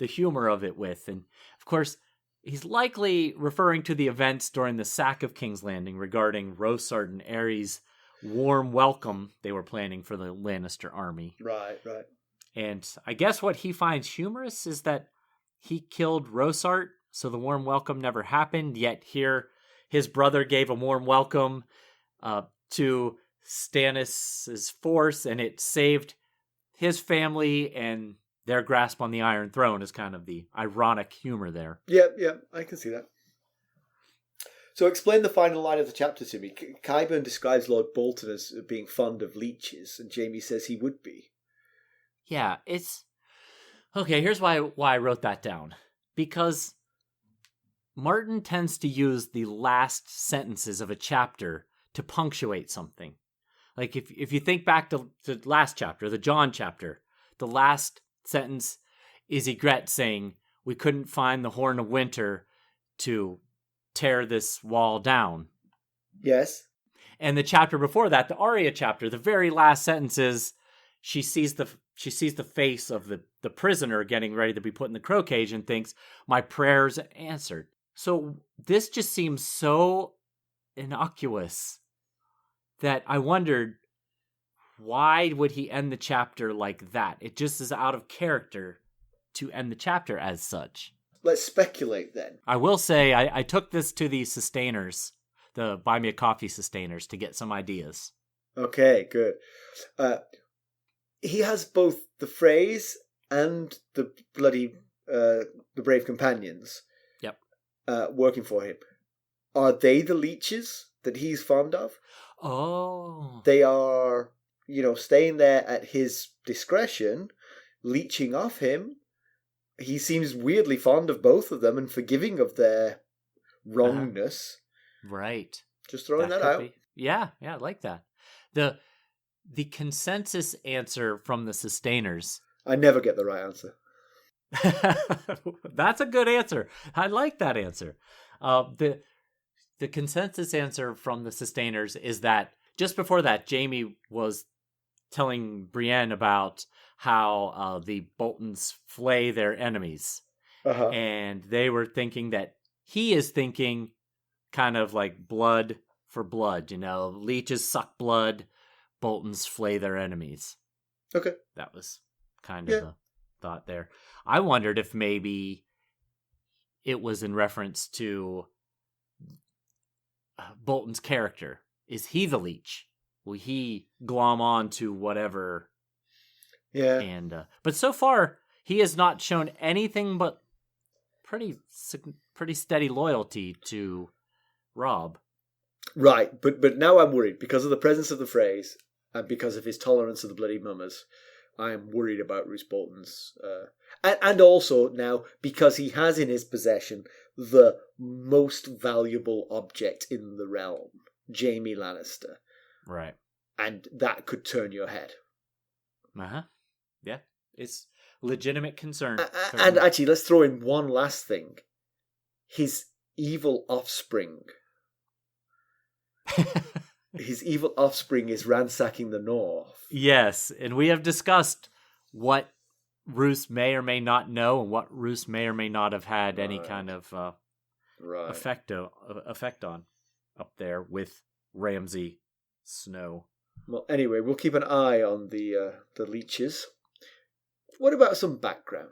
humor of it with. And of course, he's likely referring to the events during the sack of King's Landing regarding Rossart and Aerys' warm welcome they were planning for the Lannister army. Right. And I guess what he finds humorous is that he killed Rossart, so the warm welcome never happened, yet here his brother gave a warm welcome to Stannis' force, and it saved his family and their grasp on the Iron Throne is kind of the ironic humor there. Yeah, I can see that. So explain the final line of the chapter to me. Qyburn describes Lord Bolton as being fond of leeches, and Jaime says he would be. Yeah, it's... Okay, here's why I wrote that down. Because Martin tends to use the last sentences of a chapter to punctuate something. Like if you think back to the last chapter, the Jon chapter, the last sentence is Ygritte saying, "We couldn't find the Horn of Winter to tear this wall down." Yes. And the chapter before that, the Arya chapter, the very last sentence is she sees the face of the prisoner getting ready to be put in the crow cage and thinks, "My prayers answered." So this just seems so innocuous that I wondered, why would he end the chapter like that? It just is out of character to end the chapter as such. Let's speculate then. I will say I took this to the sustainers, the Buy Me a Coffee sustainers, to get some ideas. Okay, good. He has both the phrase and the Brave Companions. Yep. Working for him. Are they the leeches that he's fond of? Oh. They are, staying there at his discretion, leeching off him. He seems weirdly fond of both of them and forgiving of their wrongness. Right. Just throwing that out. Yeah, I like that. The consensus answer from the sustainers. I never get the right answer. That's a good answer. I like that answer. The consensus answer from the sustainers is that just before that, Jaime was telling Brienne about how the Boltons flay their enemies. Uh-huh. And they were thinking that he is thinking kind of like blood for blood, leeches suck blood, Boltons flay their enemies. Okay. That was kind of the thought there. I wondered if maybe it was in reference to Bolton's character. Is he the leech? Will he glom on to whatever? Yeah. And but so far he has not shown anything but pretty steady loyalty to Robb. Right, but now I'm worried because of the presence of the phrase and because of his tolerance of the bloody mummers. I am worried about Roose Bolton's, and also now because he has in his possession the most valuable object in the realm, Jaime Lannister. Right. And that could turn your head. Yeah, it's legitimate concern. And actually, let's throw in one last thing. His evil offspring. His evil offspring is ransacking the north. Yes, and we have discussed what Roose may or may not know and what Roose may or may not have had any kind of effect on up there with Ramsay Snow. Well, anyway, we'll keep an eye on the leeches. What about some background?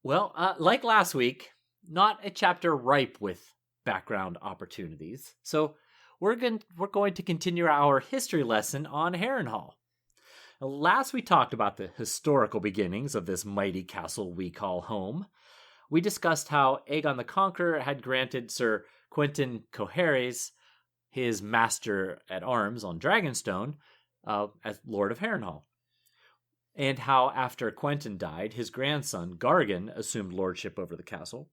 Well, like last week, not a chapter ripe with background opportunities. So we're going to continue our history lesson on Harrenhal. Last we talked about the historical beginnings of this mighty castle we call home. We discussed how Aegon the Conqueror had granted Sir Quentyn Cohaires, his master at arms on Dragonstone, as Lord of Harrenhal. And how after Quentyn died, his grandson Gargan assumed lordship over the castle.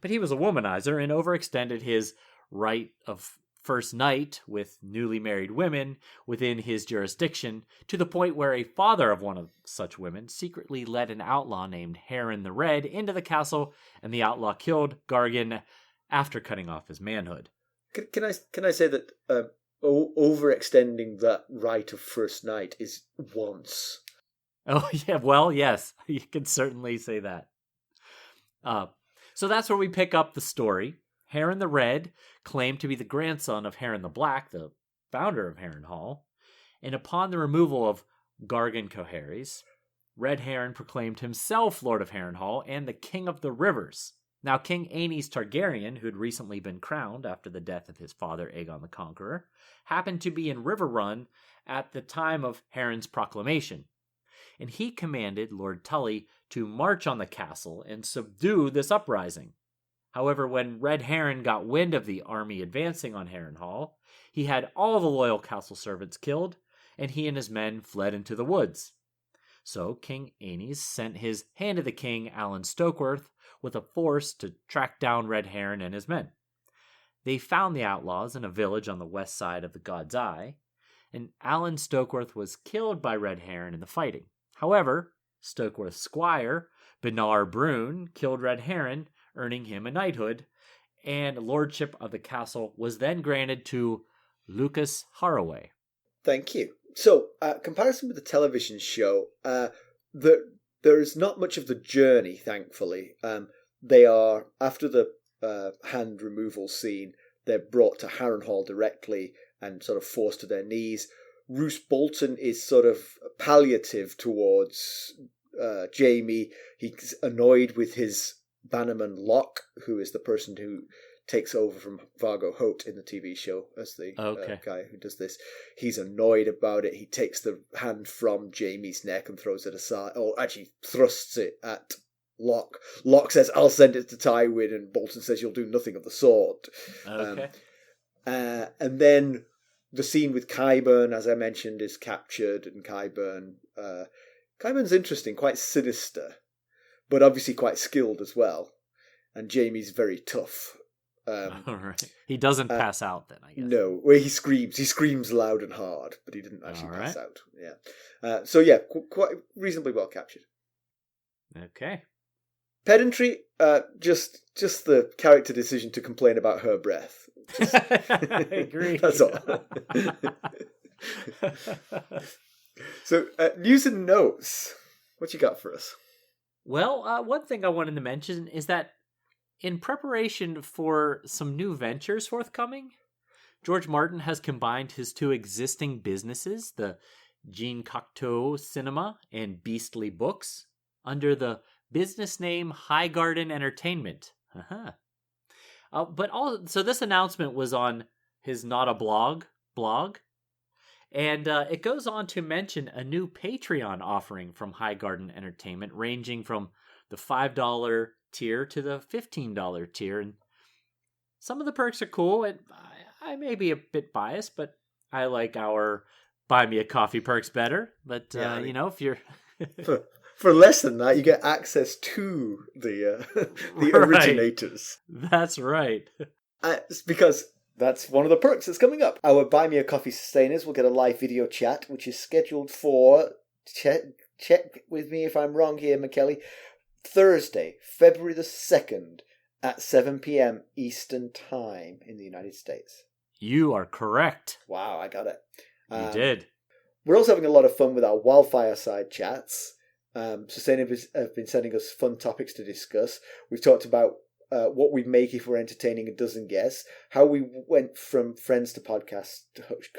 But he was a womanizer and overextended his right of first night with newly married women within his jurisdiction to the point where a father of one of such women secretly led an outlaw named Harren the Red into the castle, and the outlaw killed Gargan after cutting off his manhood. Can I say that overextending that right of first night is once? Oh yeah, well yes, you can certainly say that. So that's where we pick up the story. Harren the Red claimed to be the grandson of Harren the Black, the founder of Harrenhal, and upon the removal of Gargan Cohaires, Red Harren proclaimed himself Lord of Harrenhal and the King of the Rivers. Now, King Aenys Targaryen, who had recently been crowned after the death of his father Aegon the Conqueror, happened to be in Riverrun at the time of Harren's proclamation, and he commanded Lord Tully to march on the castle and subdue this uprising. However, when Red Harren got wind of the army advancing on Harrenhal, he had all the loyal castle servants killed, and he and his men fled into the woods. So King Aenys sent his Hand of the King, Alan Stokeworth, with a force to track down Red Harren and his men. They found the outlaws in a village on the west side of the God's Eye, and Alan Stokeworth was killed by Red Harren in the fighting. However, Stokeworth's squire, Benar Brune, killed Red Harren, earning him a knighthood, and lordship of the castle was then granted to Lucas Haraway. Thank you. So, comparison with the television show, there is not much of the journey, thankfully. They are, after the hand removal scene, they're brought to Harrenhal directly and sort of forced to their knees. Roose Bolton is sort of palliative towards Jaime. He's annoyed with his bannerman Locke, who is the person who takes over from Vargo Hoat in the TV show as the guy who does this. He's annoyed about it. He takes the hand from Jaime's neck and throws it aside, or actually thrusts it at Locke. Locke says, "I'll send it to Tywin," and Bolton says, "You'll do nothing of the sort." Okay. And then the scene with Qyburn, as I mentioned, is captured, and Qyburn's interesting, quite sinister, but obviously quite skilled as well. And Jaime's very tough. All right. He doesn't pass out then, I guess. No, where he screams loud and hard, but he didn't actually pass out. Yeah. So yeah, quite reasonably well captured. Okay. Pedantry, just the character decision to complain about her breath. I agree. That's all. So, news and notes. What you got for us? Well, one thing I wanted to mention is that in preparation for some new ventures forthcoming, George Martin has combined his two existing businesses, the Jean Cocteau Cinema and Beastly Books under the business name Highgarden Entertainment. So this announcement was on his Not a blog, and it goes on to mention a new Patreon offering from Highgarden Entertainment, ranging from the $5 tier to the $15 tier, and some of the perks are cool. And I may be a bit biased, but I like our Buy Me a Coffee perks better. But if you're for less than that, you get access to the originators. That's right. It's because that's one of the perks that's coming up. Our Buy Me a Coffee sustainers will get a live video chat, which is scheduled for, check with me if I'm wrong here, Mackelly, Thursday, February the 2nd at 7 p.m. Eastern Time in the United States. You are correct. Wow, I got it. You did. We're also having a lot of fun with our Wildfire Side chats. Sustainers have been sending us fun topics to discuss. We've talked about what we'd make if we're entertaining a dozen guests, how we went from friends to podcast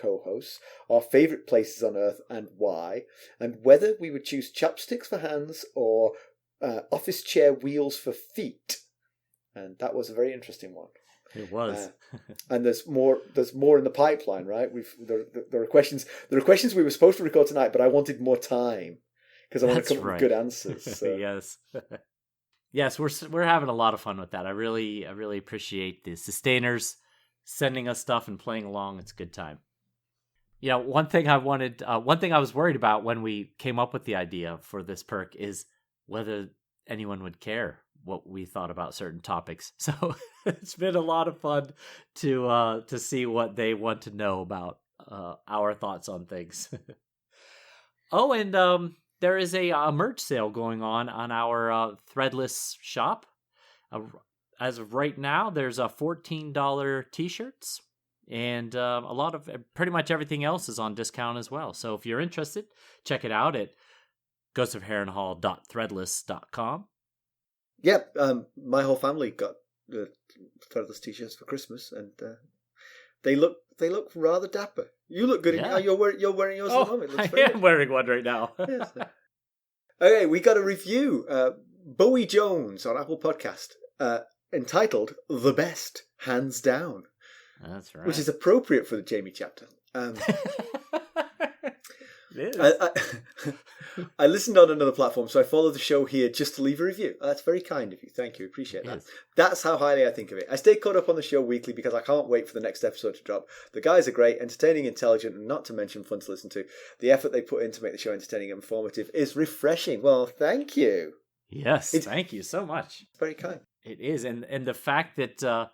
co-hosts, our favourite places on Earth and why, and whether we would choose chopsticks for hands or office chair wheels for feet. And that was a very interesting one. It was. And there's more in the pipeline, right? There are questions we were supposed to record tonight, but I wanted more time because I want to come up with good answers. So. Yes. Yes, we're having a lot of fun with that. I really appreciate the sustainers sending us stuff and playing along. It's a good time. One thing I was worried about when we came up with the idea for this perk is whether anyone would care what we thought about certain topics. So it's been a lot of fun to see what they want to know about our thoughts on things. Oh, and there is a merch sale going on our Threadless shop. As of right now, there's $14 t-shirts, and a lot of pretty much everything else is on discount as well. So if you're interested, check it out at ghostofharrenhal.threadless.com. Yep, my whole family got the Threadless t-shirts for Christmas, and they look rather dapper. You look good. Yeah. You're wearing yours at the moment. I am wearing one right now. Yes. Okay, we got a review. Bowie Jones on Apple Podcast, entitled "The Best, Hands Down." That's right. Which is appropriate for the Jaime chapter. It is. I listened on another platform, so I followed the show here just to leave a review. That's very kind of you. Thank you. Appreciate that. Yes. That's how highly I think of it. I stay caught up on the show weekly because I can't wait for the next episode to drop. The guys are great, entertaining, intelligent, and not to mention fun to listen to. The effort they put in to make the show entertaining and informative is refreshing. Well, thank you. Yes, thank you so much. Very kind. It is. And the fact that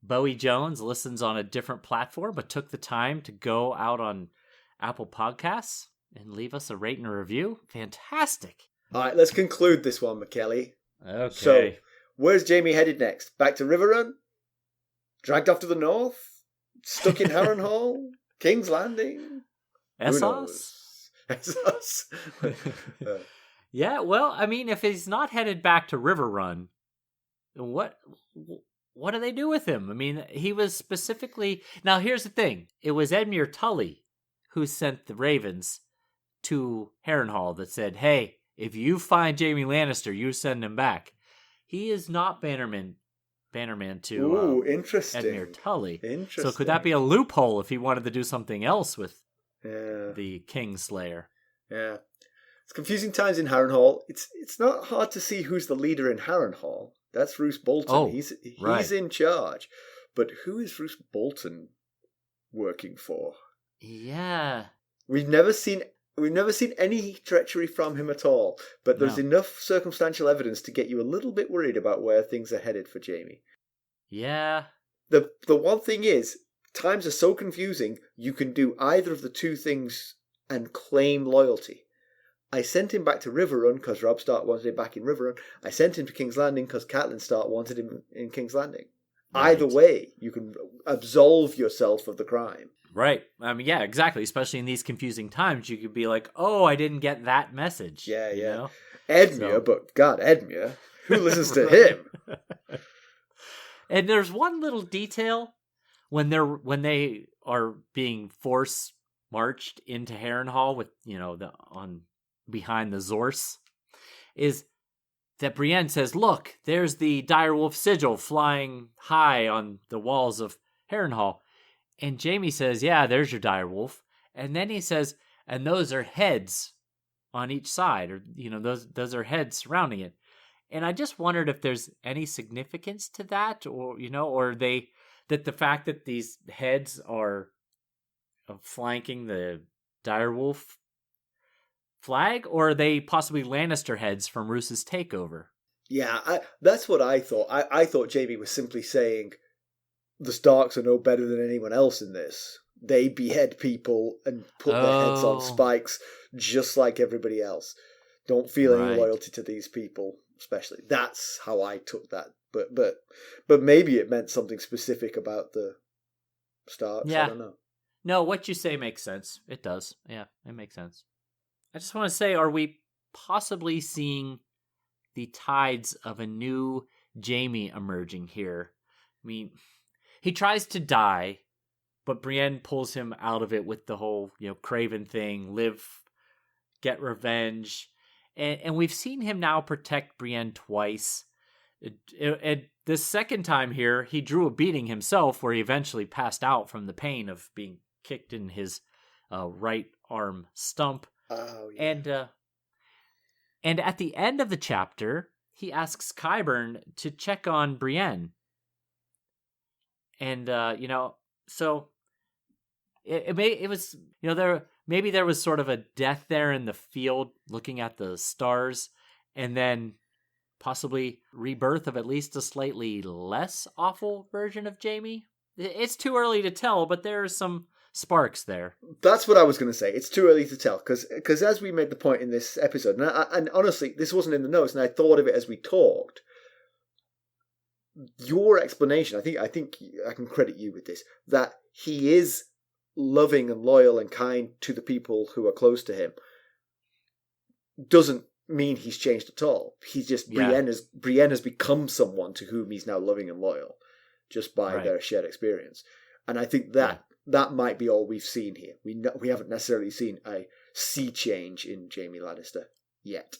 Bowie Jones listens on a different platform but took the time to go out on Apple Podcasts and leave us a rate and a review. Fantastic. All right, let's conclude this one, Mackelly. Okay. So, where's Jaime headed next? Back to Riverrun? Dragged off to the north? Stuck in Harrenhal? King's Landing? ASOIAF? ASOIAF. Yeah, well, I mean, if he's not headed back to Riverrun, what do they do with him? I mean, he was specifically... Now, here's the thing. It was Edmure Tully who sent the Ravens to Harrenhal that said, hey, if you find Jaime Lannister, you send him back. He is not Bannerman to interesting. Edmure Tully. Interesting. So could that be a loophole if he wanted to do something else with the Kingslayer? Yeah. It's confusing times in Harrenhal. It's not hard to see who's the leader in Harrenhal. That's Roose Bolton. Oh, he's right. in charge. But who is Roose Bolton working for? Yeah. We've never seen any treachery from him at all, but there's enough circumstantial evidence to get you a little bit worried about where things are headed for Jaime. Yeah. The one thing is, times are so confusing, you can do either of the two things and claim loyalty. I sent him back to Riverrun because Robb Stark wanted him back in Riverrun. I sent him to King's Landing because Catelyn Stark wanted him in King's Landing. Right. Either way, you can absolve yourself of the crime. Right. I mean, yeah, exactly. Especially in these confusing times, you could be like, oh, I didn't get that message. Yeah, yeah. You know? Edmure, but God, Edmure, who listens to him? And there's one little detail when they are being force marched into Harrenhal with, behind the Zorse, is that Brienne says, "Look, there's the direwolf sigil flying high on the walls of Harrenhal." And Jaime says, "Yeah, there's your direwolf." And then he says, "And those are heads on each side, or those are heads surrounding it." And I just wondered if there's any significance to that, or that the fact that these heads are flanking the direwolf flag, or are they possibly Lannister heads from Roose's takeover? Yeah, that's what I thought. I thought Jaime was simply saying the Starks are no better than anyone else in this. They behead people and put their heads on spikes just like everybody else. Don't feel any loyalty to these people, especially. That's how I took that. But maybe it meant something specific about the Starks. Yeah. I don't know. No, what you say makes sense. It does. Yeah, it makes sense. I just want to say, are we possibly seeing the tides of a new Jaime emerging here? I mean, he tries to die, but Brienne pulls him out of it with the whole, Craven thing, live, get revenge. And we've seen him now protect Brienne twice. And the second time here, he drew a beating himself, where he eventually passed out from the pain of being kicked in his right arm stump. Oh, yeah. And at the end of the chapter, he asks Qyburn to check on Brienne. And so it was, there was sort of a death there in the field, looking at the stars, and then possibly rebirth of at least a slightly less awful version of Jaime. It's too early to tell, but there are some sparks there. That's what I was going to say. It's too early to tell, because as we made the point in this episode, and honestly, this wasn't in the notes, and I thought of it as we talked. Your explanation, I think I can credit you with this, that he is loving and loyal and kind to the people who are close to him, doesn't mean he's changed at all. He's just Brienne has become someone to whom he's now loving and loyal, just by their shared experience. And I think that might be all we've seen here. We haven't necessarily seen a sea change in Jaime Lannister yet.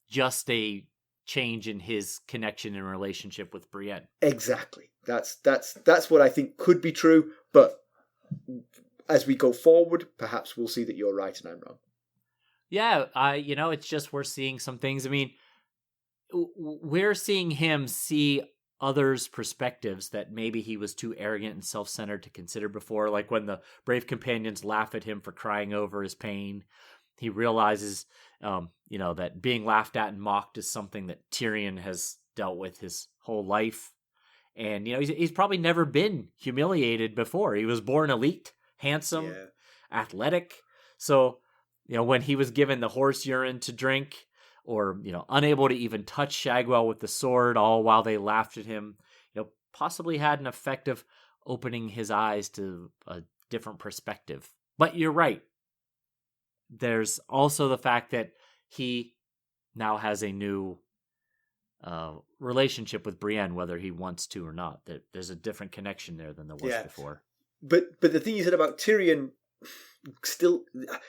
Just a change in his connection and relationship with Brienne. Exactly. That's what I think could be true, but as we go forward, perhaps we'll see that you're right and I'm wrong. Yeah, it's just we're seeing some things. I mean, we're seeing him see others' perspectives that maybe he was too arrogant and self-centered to consider before. Like when the brave companions laugh at him for crying over his pain, he realizes, that being laughed at and mocked is something that Tyrion has dealt with his whole life. And, he's probably never been humiliated before. He was born elite, handsome, athletic. So, when he was given the horse urine to drink, or, unable to even touch Shagwell with the sword, all while they laughed at him, possibly had an effect of opening his eyes to a different perspective. But you're right. There's also the fact that he now has a new relationship with Brienne, whether he wants to or not. That there's a different connection there than there was before. But the thing you said about Tyrion, still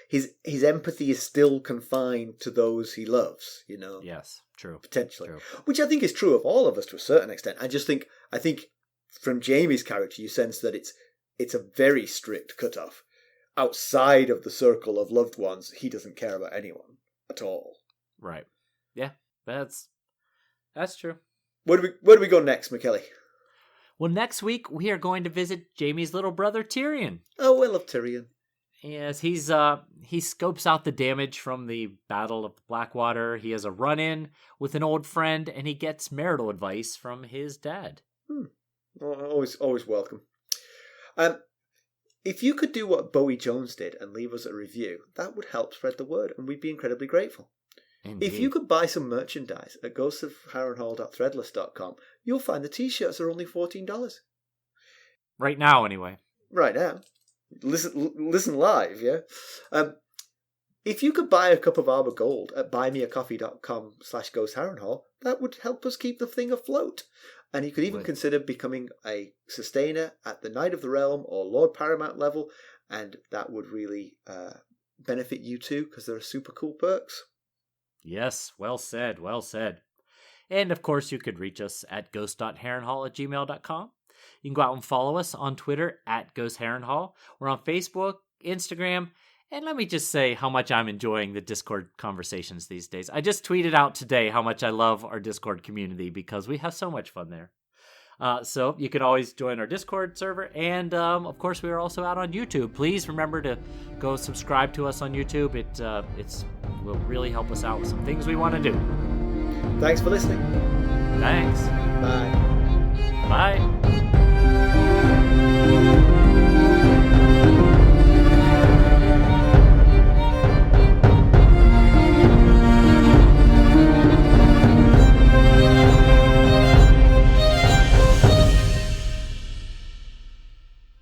his empathy is still confined to those he loves. Yes, true. Potentially, true. Which I think is true of all of us to a certain extent. I think from Jaime's character, you sense that it's a very strict cutoff. Outside of the circle of loved ones, he doesn't care about anyone at all. Right. Yeah, that's true. Where do we go next, Mackelly? Well, next week we are going to visit Jaime's little brother Tyrion. Oh, I love Tyrion. Yes, he scopes out the damage from the Battle of the Blackwater. He has a run-in with an old friend, and he gets marital advice from his dad. Always welcome. If you could do what Bowie Jones did and leave us a review, that would help spread the word, and we'd be incredibly grateful. Indeed. If you could buy some merchandise at ghostsofharrenhal.threadless.com, you'll find the t-shirts are only $14. Right now, anyway. Right now. Listen live, yeah? If you could buy a cup of Arbor Gold at buymeacoffee.com/ghostharrenhal, that would help us keep the thing afloat. And you could even consider becoming a sustainer at the Knight of the Realm or Lord Paramount level, and that would really benefit you too, because there are super cool perks. Yes, well said, well said. And of course, you could reach us at ghost.harrenhal@gmail.com. You can go out and follow us on Twitter at @GhostHarrenhal. We're on Facebook, Instagram, and let me just say how much I'm enjoying the Discord conversations these days. I just tweeted out today how much I love our Discord community because we have so much fun there. So you can always join our Discord server, and of course we are also out on YouTube. Please remember to go subscribe to us on YouTube. It will really help us out with some things we want to do. Thanks for listening. Thanks. Bye. Bye.